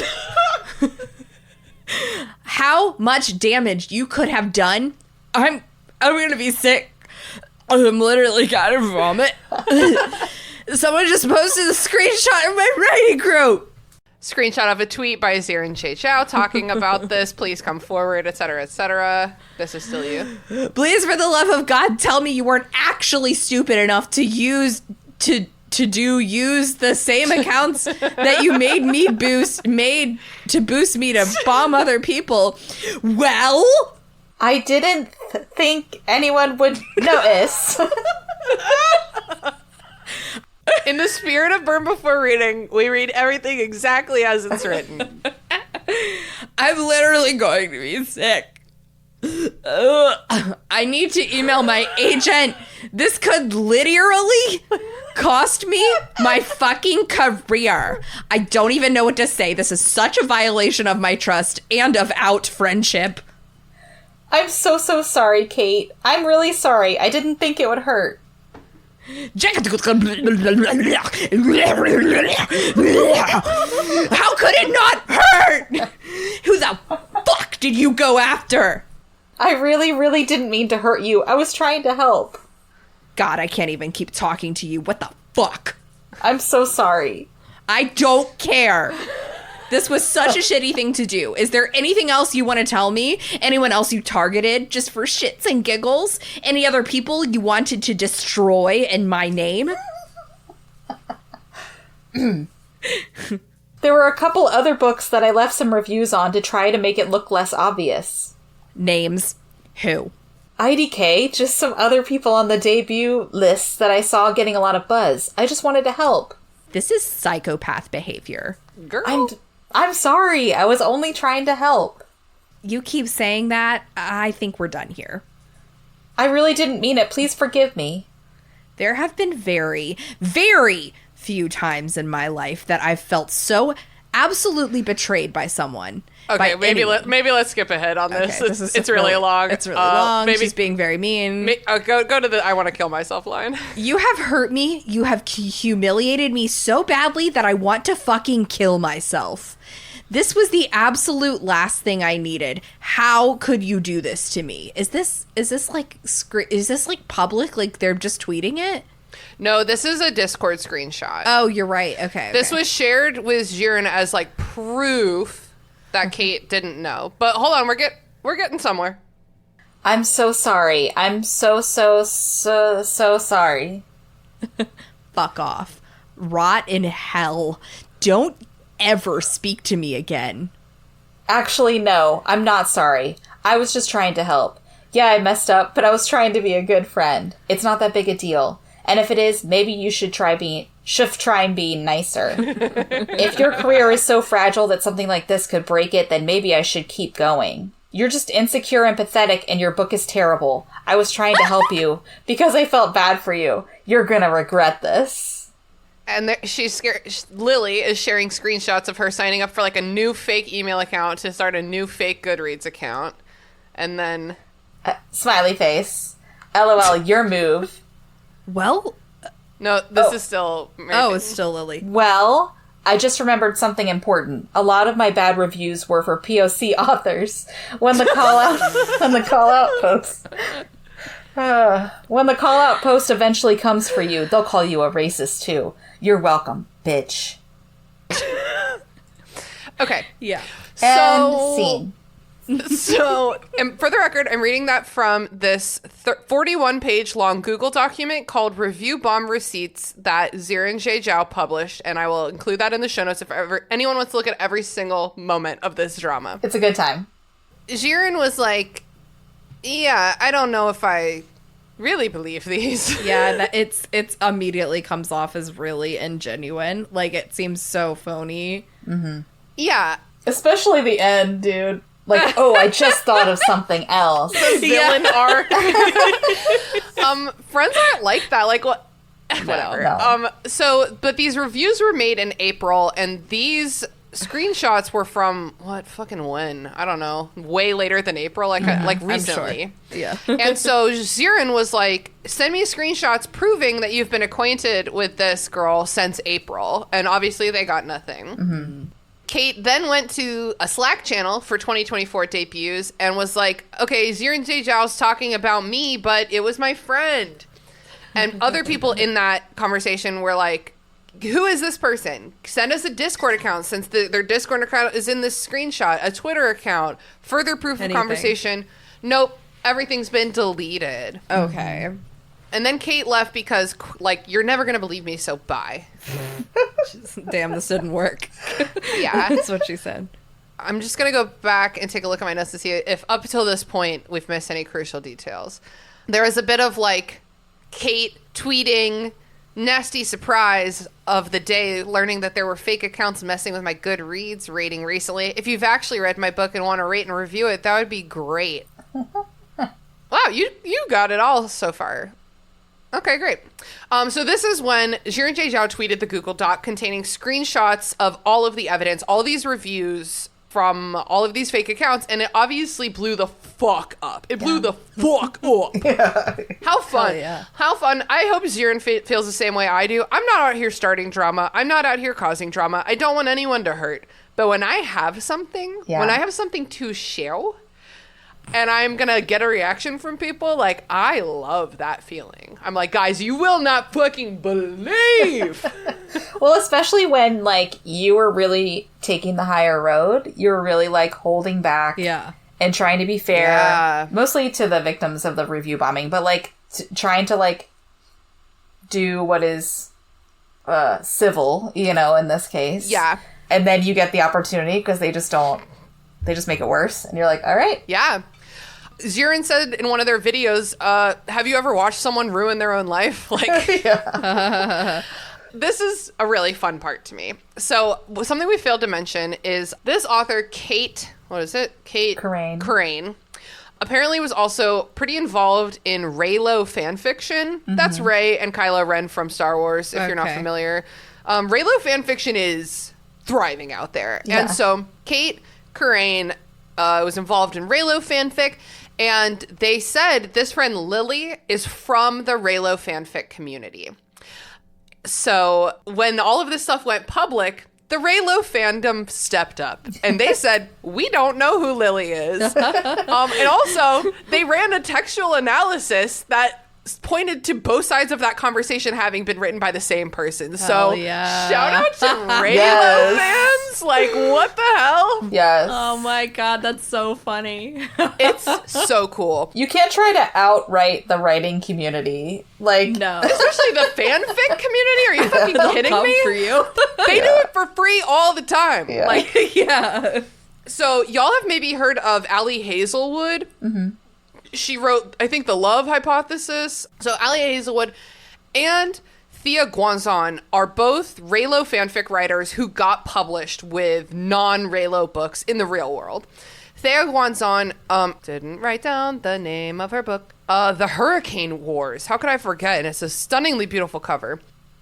How much damage you could have done? I'm gonna be sick. I'm literally gonna vomit. Someone just posted a screenshot of my writing group. Screenshot of a tweet by Xiran Jay Zhao talking about this. Please come forward, etc., etc. This is still you. Please, for the love of God, tell me you weren't actually stupid enough to use the same accounts that you made to boost me to bomb other people. Well, I didn't think anyone would notice. In the spirit of Burn Before Reading, we read everything exactly as it's written. I'm literally going to be sick. I need to email my agent. This could literally cost me my fucking career. I don't even know what to say. This is such a violation of my trust and of out friendship. I'm so sorry, Kate. I'm really sorry. I didn't think it would hurt. How could it not hurt? Who the fuck did you go after? I really didn't mean to hurt you. I was trying to help. God, I can't even keep talking to you. What the fuck? I'm so sorry. I don't care. This was such a shitty thing to do. Is there anything else you want to tell me? Anyone else you targeted just for shits and giggles? Any other people you wanted to destroy in my name? There were a couple other books that I left some reviews on to try to make it look less obvious. Names. Who? IDK, just some other people on the debut lists that I saw getting a lot of buzz. I just wanted to help. This is psychopath behavior. Girl. I'm sorry. I was only trying to help. You keep saying that. I think we're done here. I really didn't mean it. Please forgive me. There have been very, very few times in my life that I've felt so absolutely betrayed by someone. Okay, maybe let's skip ahead on this. Okay, it's really long. It's really long. Maybe She's being very mean. Go to the I want to kill myself line. You have hurt me. You have humiliated me so badly that I want to fucking kill myself. This was the absolute last thing I needed. How could you do this to me? Is this like public? Like they're just tweeting it? No, this is a Discord screenshot. Oh, you're right. Okay. This was shared with Xiran as like proof that Kate didn't know. But hold on, we're getting somewhere. I'm so sorry. I'm so sorry. Fuck off. Rot in hell. Don't ever speak to me again. Actually, no. I'm not sorry. I was just trying to help. Yeah, I messed up, but I was trying to be a good friend. It's not that big a deal. And if it is, maybe you should try and be nicer. If your career is so fragile that something like this could break it, then maybe I should keep going. You're just insecure and pathetic, and your book is terrible. I was trying to help you because I felt bad for you. You're gonna regret this. And she's scared. Lily is sharing screenshots of her signing up for like a new fake email account to start a new fake Goodreads account. And then... smiley face. LOL, your move. Well... No, this is still... Oh, it's still Lily. Well, I just remembered something important. A lot of my bad reviews were for POC authors. When the call out post eventually comes for you, they'll call you a racist too. You're welcome, bitch. Okay. Yeah. And scene. So, and for the record, I'm reading that from this 41-page long Google document called Review Bomb Receipts that Xiran Jay Zhao published, and I will include that in the show notes if anyone wants to look at every single moment of this drama. It's a good time. Xiran was like, yeah, I don't know if I really believe these. Yeah, it's immediately comes off as really ingenuine. Like, it seems so phony. Mm-hmm. Yeah. Especially the end, dude. Like, oh, I just thought of something else. The villain arc. Friends aren't like that. Like, what? Whatever. No. So, but these reviews were made in April, and these screenshots were from what fucking when? I don't know. Way later than April, like recently. Sure. Yeah. And so Xiran was like, send me screenshots proving that you've been acquainted with this girl since April. And obviously they got nothing. Mm-hmm. Kate then went to a Slack channel for 2024 debuts and was like, okay, Xiran Jay Zhao's talking about me, but it was my friend. And other people in that conversation were like, who is this person? Send us a Discord account since their Discord account is in this screenshot, a Twitter account, further proof of conversation. Nope, everything's been deleted. Okay. And then Kate left because, like, you're never going to believe me, so bye. Damn, this didn't work. Yeah. That's what she said. I'm just going to go back and take a look at my notes to see if up until this point we've missed any crucial details. There was a bit of, like, Kate tweeting nasty surprise of the day learning that there were fake accounts messing with my Goodreads rating recently. If you've actually read my book and want to rate and review it, that would be great. Wow, you got it all so far. Okay, great. So this is when Xiran Jay Zhao tweeted the Google Doc containing screenshots of all of the evidence, all these reviews from all of these fake accounts, and it obviously blew the fuck up. It blew the fuck up. Yeah. How fun. Yeah. How fun. I hope Xiran feels the same way I do. I'm not out here starting drama. I'm not out here causing drama. I don't want anyone to hurt. But when I have something, when I have something to share, and I'm going to get a reaction from people, like, I love that feeling. I'm like, guys, you will not fucking believe. Well, especially when, like, you were really taking the higher road. You were really, like, holding back. Yeah. And trying to be fair. Mostly to the victims of the review bombing. But, like, trying to, like, do what is civil, you know, in this case. Yeah. And then you get the opportunity because they just make it worse. And you're like, all right. Yeah. Xiran said in one of their videos, have you ever watched someone ruin their own life? Like, this is a really fun part to me. So something we failed to mention is this author, Kate Corain, apparently was also pretty involved in Reylo fanfiction. Mm-hmm. That's Rey and Kylo Ren from Star Wars, if you're not familiar. Reylo fanfiction is thriving out there. Yeah. And so Kate Corain was involved in Reylo fanfic, and they said this friend Lily is from the Reylo fanfic community. So when all of this stuff went public, the Reylo fandom stepped up, and they said, we don't know who Lily is. And also, they ran a textual analysis that pointed to both sides of that conversation having been written by the same person. So shout out to Reylo fans. Like, what the hell? Yes. Oh my god, that's so funny. It's so cool. You can't try to outright the writing community. Like, no. Especially the fanfic community. Are you fucking kidding me? For you. They do it for free all the time. Yeah. Like, yeah. So y'all have maybe heard of Ali Hazelwood. Mm-hmm. She wrote, I think, The Love Hypothesis. So Ali Hazelwood and Thea Guanzon are both Reylo fanfic writers who got published with non-Reylo books in the real world. Thea Guanzon didn't write down the name of her book. The Hurricane Wars. How could I forget? And it's a stunningly beautiful cover.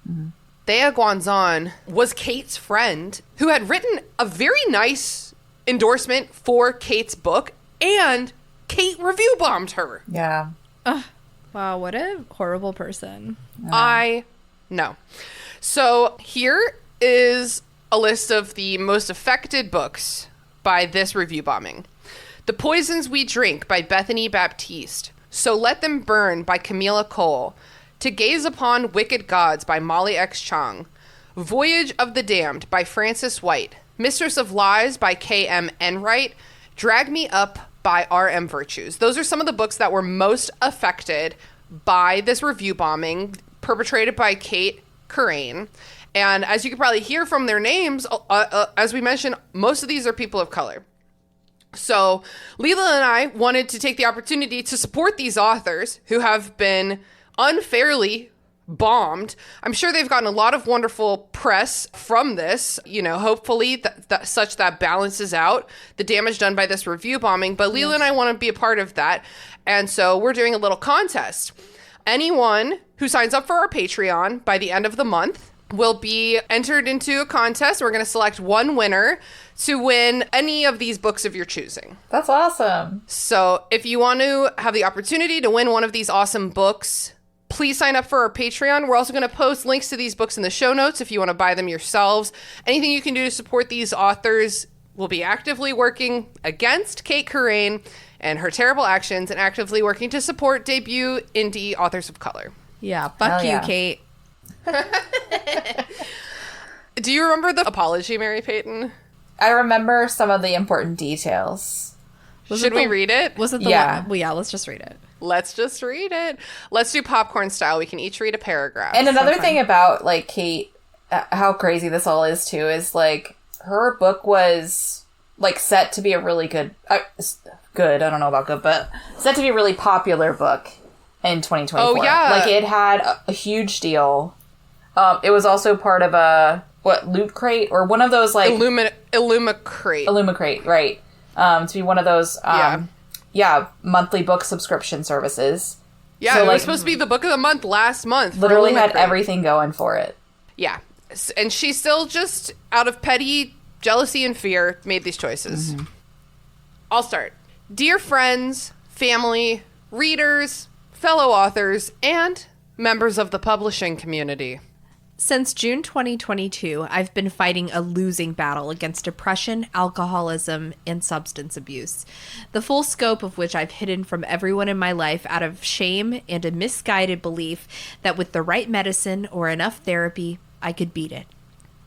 Mm-hmm. Thea Guanzon was Kate's friend who had written a very nice endorsement for Kate's book, and Kate review bombed her. Yeah. Wow, what a horrible person. I know. So here is a list of the most affected books by this review bombing. The Poisons We Drink by Bethany Baptiste. So Let Them Burn by Camila Cole. To Gaze Upon Wicked Gods by Molly X. Chong. Voyage of the Damned by Frances White. Mistress of Lies by K.M. Enright. Drag Me Up by R.M. Virtues. Those are some of the books that were most affected by this review bombing perpetrated by Kate Corain. And as you can probably hear from their names, as we mentioned, most of these are people of color. So Leela and I wanted to take the opportunity to support these authors who have been unfairly bombed. I'm sure they've gotten a lot of wonderful press from this, you know, hopefully that balances out the damage done by this review bombing. But Leela and I want to be a part of that. And so we're doing a little contest. Anyone who signs up for our Patreon by the end of the month will be entered into a contest. We're going to select one winner to win any of these books of your choosing. That's awesome. So if you want to have the opportunity to win one of these awesome books, please sign up for our Patreon. We're also going to post links to these books in the show notes if you want to buy them yourselves. Anything you can do to support these authors. Will be actively working against Kate Corain and her terrible actions and actively working to support debut indie authors of color. Yeah, fuck Hell you, yeah. Kate. Do you remember the apology, Mary Payton? I remember some of the important details. Should we read it? Was it the Yeah. one? Well, yeah, let's just read it. Let's just read it. Let's do popcorn style. We can each read a paragraph. And another thing about, like, Kate, how crazy this all is, too, is, like, her book was, like, set to be a really good, I don't know about good, but set to be a really popular book in 2024. Oh, yeah. Like, it had a huge deal. It was also part of a, Loot Crate? Or one of those, like... Illumicrate. Illumicrate, right. To be one of those, monthly book subscription services. Yeah, So, it like, was supposed to be the book of the month last month. for literally had Illumicrate. everything going for it. Yeah. And she still just, out of petty jealousy and fear, made these choices. I'll start. Dear friends, family, readers, fellow authors, and members of the publishing community. Since June 2022, I've been fighting a losing battle against depression, alcoholism, and substance abuse, the full scope of which I've hidden from everyone in my life out of shame and a misguided belief that with the right medicine or enough therapy, I could beat it.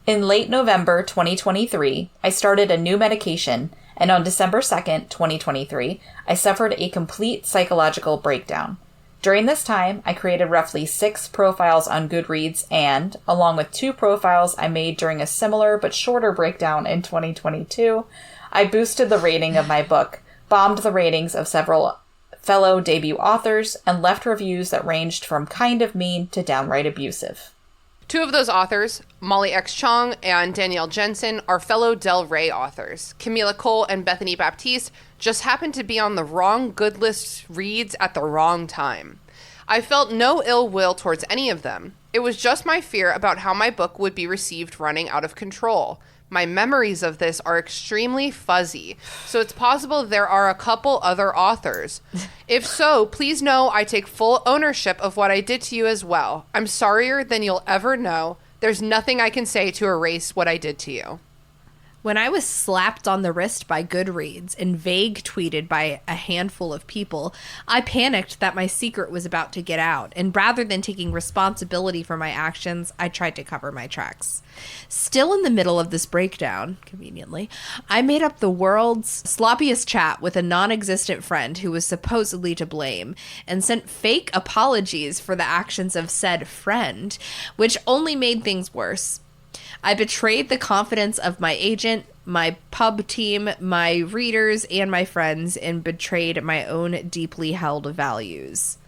In late November 2023, I started a new medication, and on December 2nd, 2023, I suffered a complete psychological breakdown. During this time, I created roughly 6 profiles on Goodreads and, along with 2 profiles I made during a similar but shorter breakdown in 2022, I boosted the rating of my book, bombed the ratings of several fellow debut authors, and left reviews that ranged from kind of mean to downright abusive. 2 of those authors, Molly X. Chong and Danielle Jensen, are fellow Del Rey authors. Camila Cole and Bethany Baptiste just happened to be on the wrong good list reads at the wrong time. I felt no ill will towards any of them. It was just my fear about how my book would be received running out of control. My memories of this are extremely fuzzy, so it's possible there are a couple other authors. If so, please know I take full ownership of what I did to you as well. I'm sorrier than you'll ever know. There's nothing I can say to erase what I did to you. When I was slapped on the wrist by Goodreads and vague tweeted by a handful of people, I panicked that my secret was about to get out, and rather than taking responsibility for my actions, I tried to cover my tracks. Still in the middle of this breakdown, conveniently, I made up the world's sloppiest chat with a non-existent friend who was supposedly to blame, and sent fake apologies for the actions of said friend, which only made things worse. I betrayed the confidence of my agent, my pub team, my readers, and my friends, and betrayed my own deeply held values.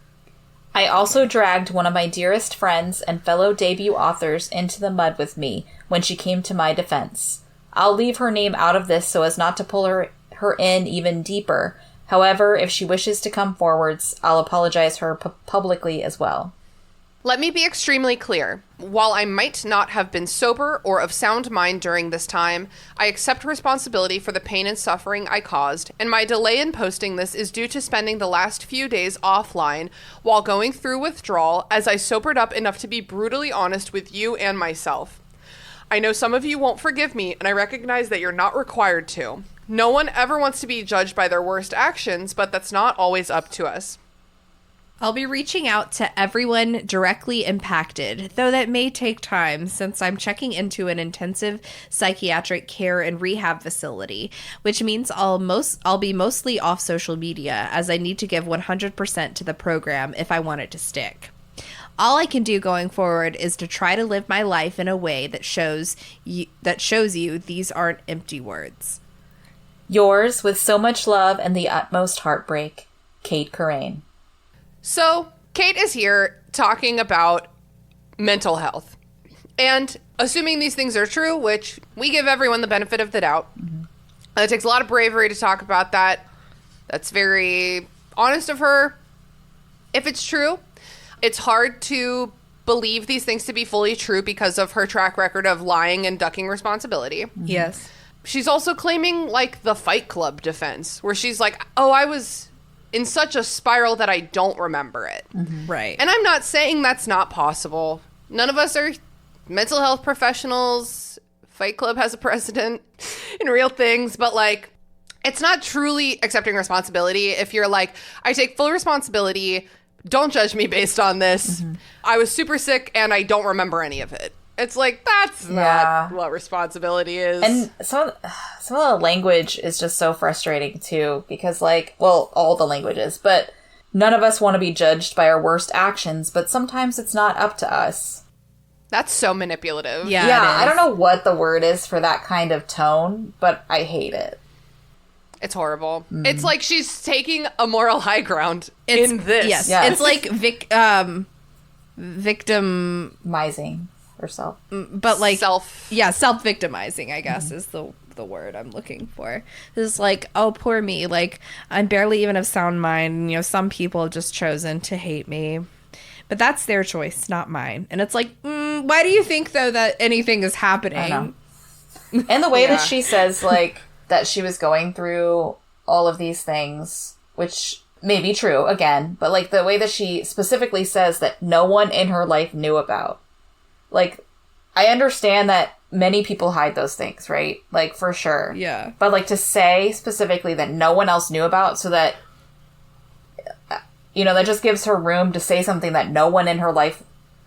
I also dragged one of my dearest friends and fellow debut authors into the mud with me when she came to my defense. I'll leave her name out of this so as not to pull her in even deeper. However, if she wishes to come forwards, I'll apologize her publicly as well. Let me be extremely clear. While I might not have been sober or of sound mind during this time, I accept responsibility for the pain and suffering I caused, and my delay in posting this is due to spending the last few days offline while going through withdrawal as I sobered up enough to be brutally honest with you and myself. I know some of you won't forgive me, and I recognize that you're not required to. No one ever wants to be judged by their worst actions, but that's not always up to us. I'll be reaching out to everyone directly impacted, though that may take time since I'm checking into an intensive psychiatric care and rehab facility, which means I'll be mostly off social media as I need to give 100% to the program if I want it to stick. All I can do going forward is to try to live my life in a way that shows you these aren't empty words. Yours, with so much love and the utmost heartbreak, Kate Corain. So, Kate is here talking about mental health. And assuming these things are true, which we give everyone the benefit of the doubt, it takes a lot of bravery to talk about that. That's very honest of her. If it's true, it's hard to believe these things to be fully true because of her track record of lying and ducking responsibility. Yes. She's also claiming, like, the Fight Club defense, where she's like, oh, I was in such a spiral that I don't remember it. Right. And I'm not saying that's not possible. None of us are mental health professionals. Fight Club has a precedent in real things, but, like, it's not truly accepting responsibility if you're like, I take full responsibility, don't judge me based on this. I was super sick and I don't remember any of it. It's like, that's not what responsibility is. And some of the language is just so frustrating, too, because, like, well, all the languages, but none of us want to be judged by our worst actions, but sometimes it's not up to us. That's so manipulative. Yeah, Yeah, I don't know what the word is for that kind of tone, but I hate it. It's horrible. It's like she's taking a moral high ground in this. Yes. Yes. It's like victim, Mising herself. but like self-victimizing, I guess, is the word I'm looking for. It's like, oh, poor me. Like, I'm barely even of sound mind. You know, some people have just chosen to hate me. But that's their choice, not mine. And it's like, why do you think, though, that anything is happening? I know. And the way that she says, like, that she was going through all of these things, which may be true, again, but, like, the way that she specifically says that no one in her life knew about. Like, I understand that many people hide those things, right? Like, for sure. Yeah. But, like, to say specifically that no one else knew about, so that, you know, that just gives her room to say something that no one in her life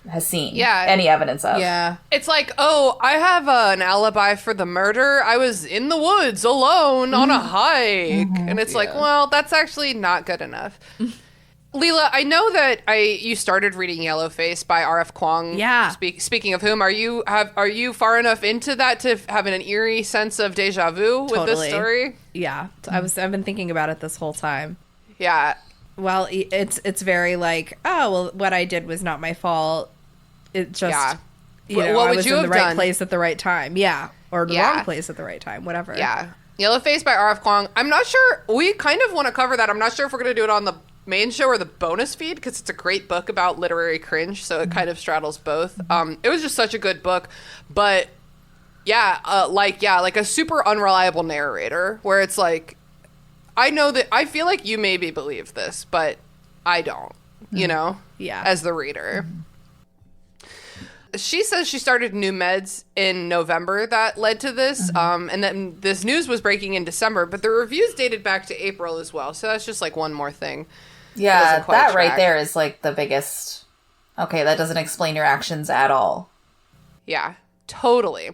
has seen any evidence of. Yeah. It's like, oh, I have an alibi for the murder. I was in the woods alone on a hike. And it's like, well, that's actually not good enough. Leela, I know that you started reading Yellowface by R.F. Kuang. Yeah. Speaking of whom, are you far enough into that to have an eerie sense of deja vu with this story? Yeah. I've been thinking about it this whole time. Yeah. Well, it's very like, oh, well, what I did was not my fault. It just, you know, What I would was you in the have right done? place at the right time. Yeah. Or the wrong place at the right time. Whatever. Yeah. Yellowface by R.F. Kuang. I'm not sure. We kind of want to cover that. I'm not sure if we're going to do it on the main show or the bonus feed, because it's a great book about literary cringe, so it kind of straddles both. It was just such a good book, but like a super unreliable narrator, where it's like, I know that I feel like you maybe believe this, but I don't, you know, as the reader. She says she started new meds in November that led to this, and then this news was breaking in December, but the reviews dated back to April as well, so that's just like one more thing. Yeah, that right there is like the biggest. Okay, that doesn't explain your actions at all. Yeah, totally.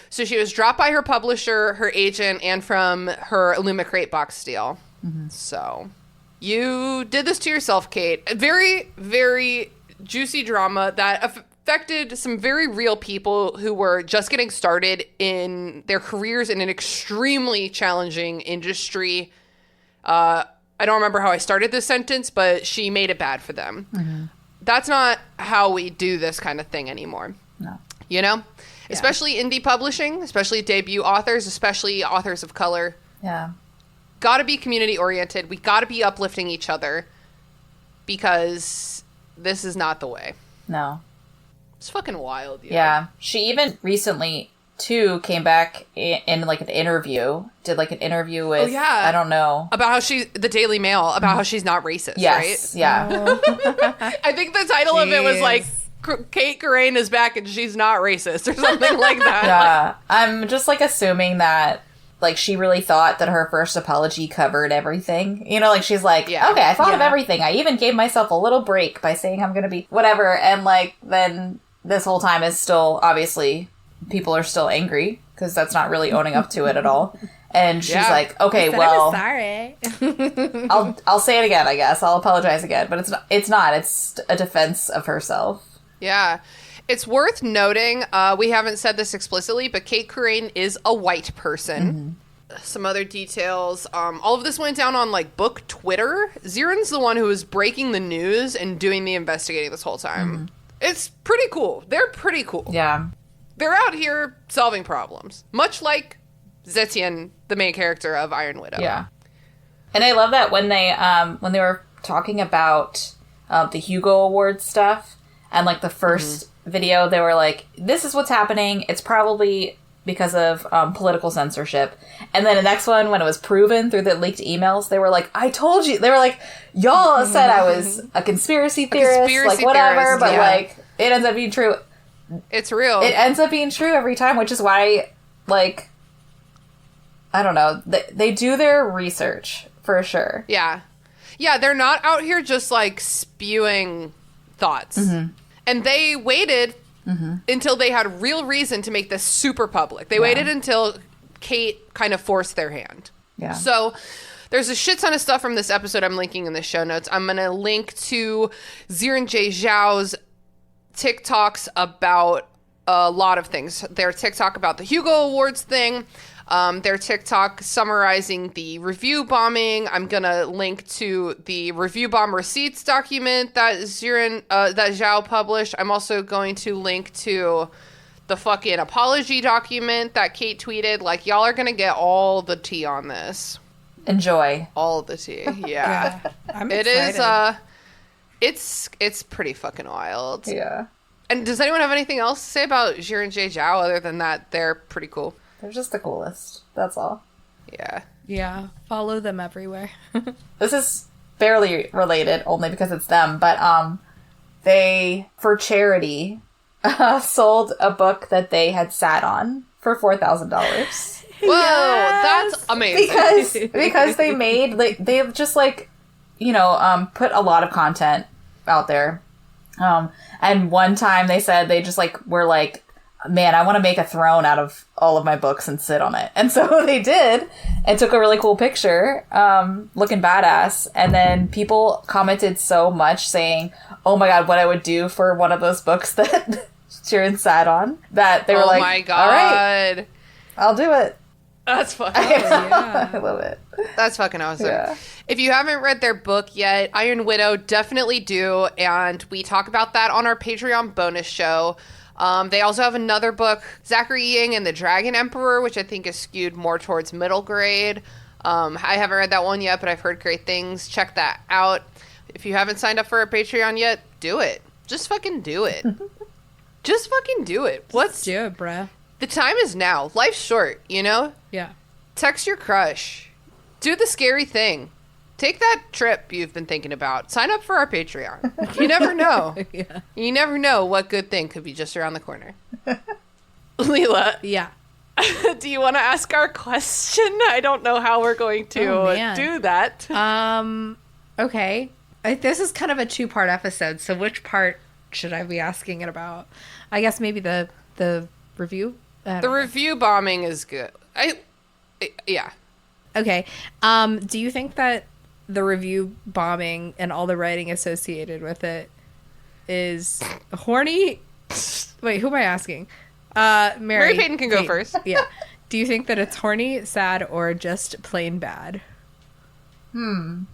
So she was dropped by her publisher, her agent, and from her Illumicrate box deal. So you did this to yourself, Kate. A very, very juicy drama that affected some very real people who were just getting started in their careers in an extremely challenging industry. I don't remember how I started this sentence, but she made it bad for them. That's not how we do this kind of thing anymore. No. You know? Yeah. Especially indie publishing, especially debut authors, especially authors of color. Yeah. Gotta be community oriented. We gotta be uplifting each other, because this is not the way. No. It's fucking wild. Yeah. She even recently, too, came back in like an interview, did like an interview with, I don't know. About how the Daily Mail, about how she's not racist, yes, right? Yeah. I think the title of it was like, Kate Corain is back and she's not racist, or something like that. Yeah. I'm just like assuming that like she really thought that her first apology covered everything. You know, like she's like, okay, I thought of everything. I even gave myself a little break by saying I'm going to be whatever. And like, then this whole time is still, obviously, people are still angry because that's not really owning up to it at all. And she's like, okay, well, sorry. I'll say it again, I guess. I'll apologize again. But it's not. It's a defense of herself. Yeah. It's worth noting, we haven't said this explicitly, but Kate Corain is a white person. Some other details. All of this went down on like book Twitter. Xiran's the one who was breaking the news and doing the investigating this whole time. It's pretty cool. They're pretty cool. Yeah. They're out here solving problems, much like Zetian, the main character of Iron Widow. Yeah. And I love that when they were talking about the Hugo Award stuff, And like the first video, they were like, this is what's happening. It's probably because of political censorship. And then the next one, when it was proven through the leaked emails, they were like, I told you. They were like, y'all said I was a conspiracy theorist, like whatever, theorist, but like it ends up being true. It's real. It ends up being true every time, which is why, like, I don't know, they do their research for sure. Yeah. Yeah, they're not out here just like spewing thoughts. And they waited until they had real reason to make this super public. They waited until Kate kind of forced their hand. Yeah. So there's a shit ton of stuff from this episode I'm linking in the show notes. I'm going to link to Xiran Jay Zhao's TikToks about a lot of things. Their TikTok about the Hugo Awards thing. Their TikTok summarizing the review bombing. I'm gonna link to the review bomb receipts document that that Zhao published. I'm also going to link to the fucking apology document that Kate tweeted. Like, y'all are gonna get all the tea on this. Enjoy. All the tea. Yeah. I'm It excited. is, it's pretty fucking wild. Yeah. And does anyone have anything else to say about Xiran Jay Zhao other than that they're pretty cool? They're just the coolest. That's all. Yeah. Yeah, follow them everywhere. This is barely related, only because it's them, but they, for charity, sold a book that they had sat on for $4,000. Whoa, that's amazing. because they made, like, they've just, like, you know, put a lot of content out there. And one time they said they just, like, were like, man, I want to make a throne out of all of my books and sit on it. And so they did, and took a really cool picture, looking badass. And then people commented so much saying, oh my god, what I would do for one of those books that Xiran sat on, that they were like, oh my god. All right, I'll do it. That's fucking I love it. That's fucking awesome. Yeah. If you haven't read their book yet, Iron Widow, definitely do. And we talk about that on our Patreon bonus show. They also have another book, Zachary Ying and the Dragon Emperor, which I think is skewed more towards middle grade. I haven't read that one yet, but I've heard great things. Check that out. If you haven't signed up for a Patreon yet, do it. Just fucking do it. Just fucking do it. Let's do it, bruh. The time is now. Life's short, you know? Yeah. Text your crush. Do the scary thing. Take that trip you've been thinking about. Sign up for our Patreon. You never know. Yeah. You never know what good thing could be just around the corner. Leela, Yeah. do you want to ask our question? I don't know how we're going to do that. Okay. This is kind of a two-part episode, so which part should I be asking it about? I guess maybe the review? The review bombing is good. Yeah. Okay. Do you think that the review bombing and all the writing associated with it is horny? Wait, who am I asking? Mary Payton can go first. Yeah. Do you think that it's horny, sad, or just plain bad? You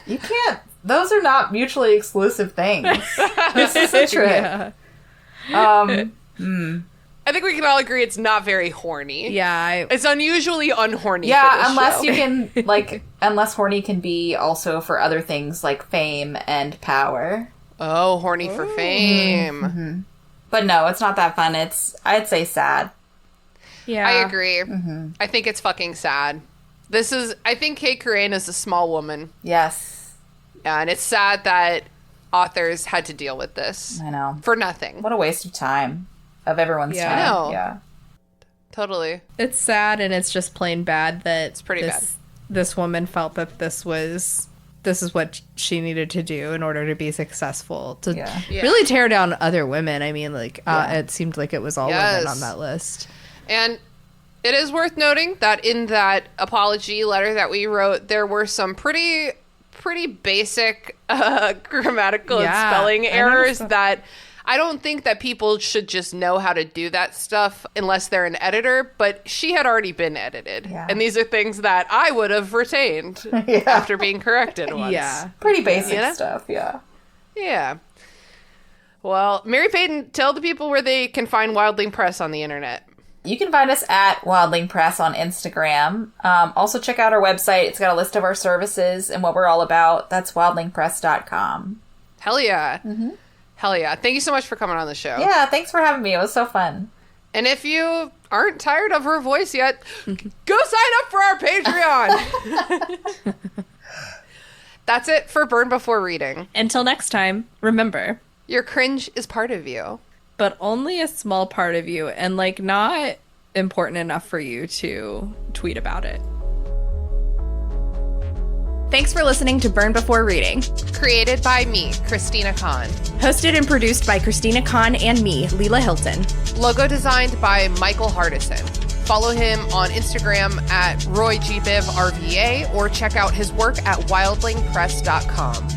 can't. Those are not mutually exclusive things. This is a trick. Yeah. I think we can all agree it's not very horny. Yeah. It's unusually unhorny. Yeah, for this unless show. you can, like, unless horny can be also for other things like fame and power. Oh, horny for fame. But no, it's not that fun. I'd say sad. Yeah. I agree. I think it's fucking sad. I think Kate Corain is a small woman. Yes. And it's sad that authors had to deal with this. I know. For nothing. What a waste of time. Of everyone's Yeah. time. I know. Yeah. Totally. It's sad, and it's just plain bad that it's pretty bad. This woman felt that this is what she needed to do in order to be successful, to Yeah. really tear down other women. I mean, like, it seemed like it was all Yes. women on that list. And it is worth noting that in that apology letter that we wrote, there were some pretty basic grammatical and Yeah, spelling I errors noticed that I don't think that people should just know how to do that stuff unless they're an editor, but she had already been edited. Yeah. And these are things that I would have retained after being corrected once. Yeah. Pretty basic You know? stuff, yeah. Yeah. Well, Mary Payton, tell the people where they can find Wildling Press on the internet. You can find us at Wildling Press on Instagram. Also check out our website. It's got a list of our services and what we're all about. That's wildlingpress.com. Hell yeah. Hell yeah. Thank you so much for coming on the show. Yeah, thanks for having me. It was so fun. And if you aren't tired of her voice yet, go sign up for our Patreon. That's it for Burn Before Reading. Until next time, remember, your cringe is part of you. But only a small part of you, and like not important enough for you to tweet about it. Thanks for listening to Burn Before Reading. Created by me, Christina Kahn. Hosted and produced by Christina Kahn and me, Leela Hilton. Logo designed by Michael Hardison. Follow him on Instagram at RoyGBivRVA or check out his work at wildlingpress.com.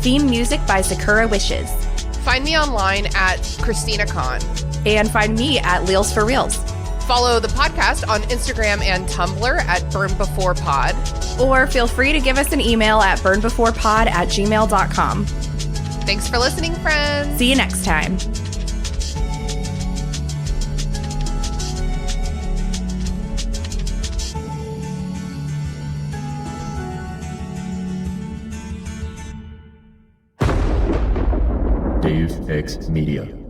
Theme music by Sakura Wishes. Find me online at Christina Kahn. And find me at Leels for Reels. Follow the podcast on Instagram and Tumblr at BurnBeforePod. Or feel free to give us an email at burnbeforepod@gmail.com. Thanks for listening, friends. See you next time. Dave X Media.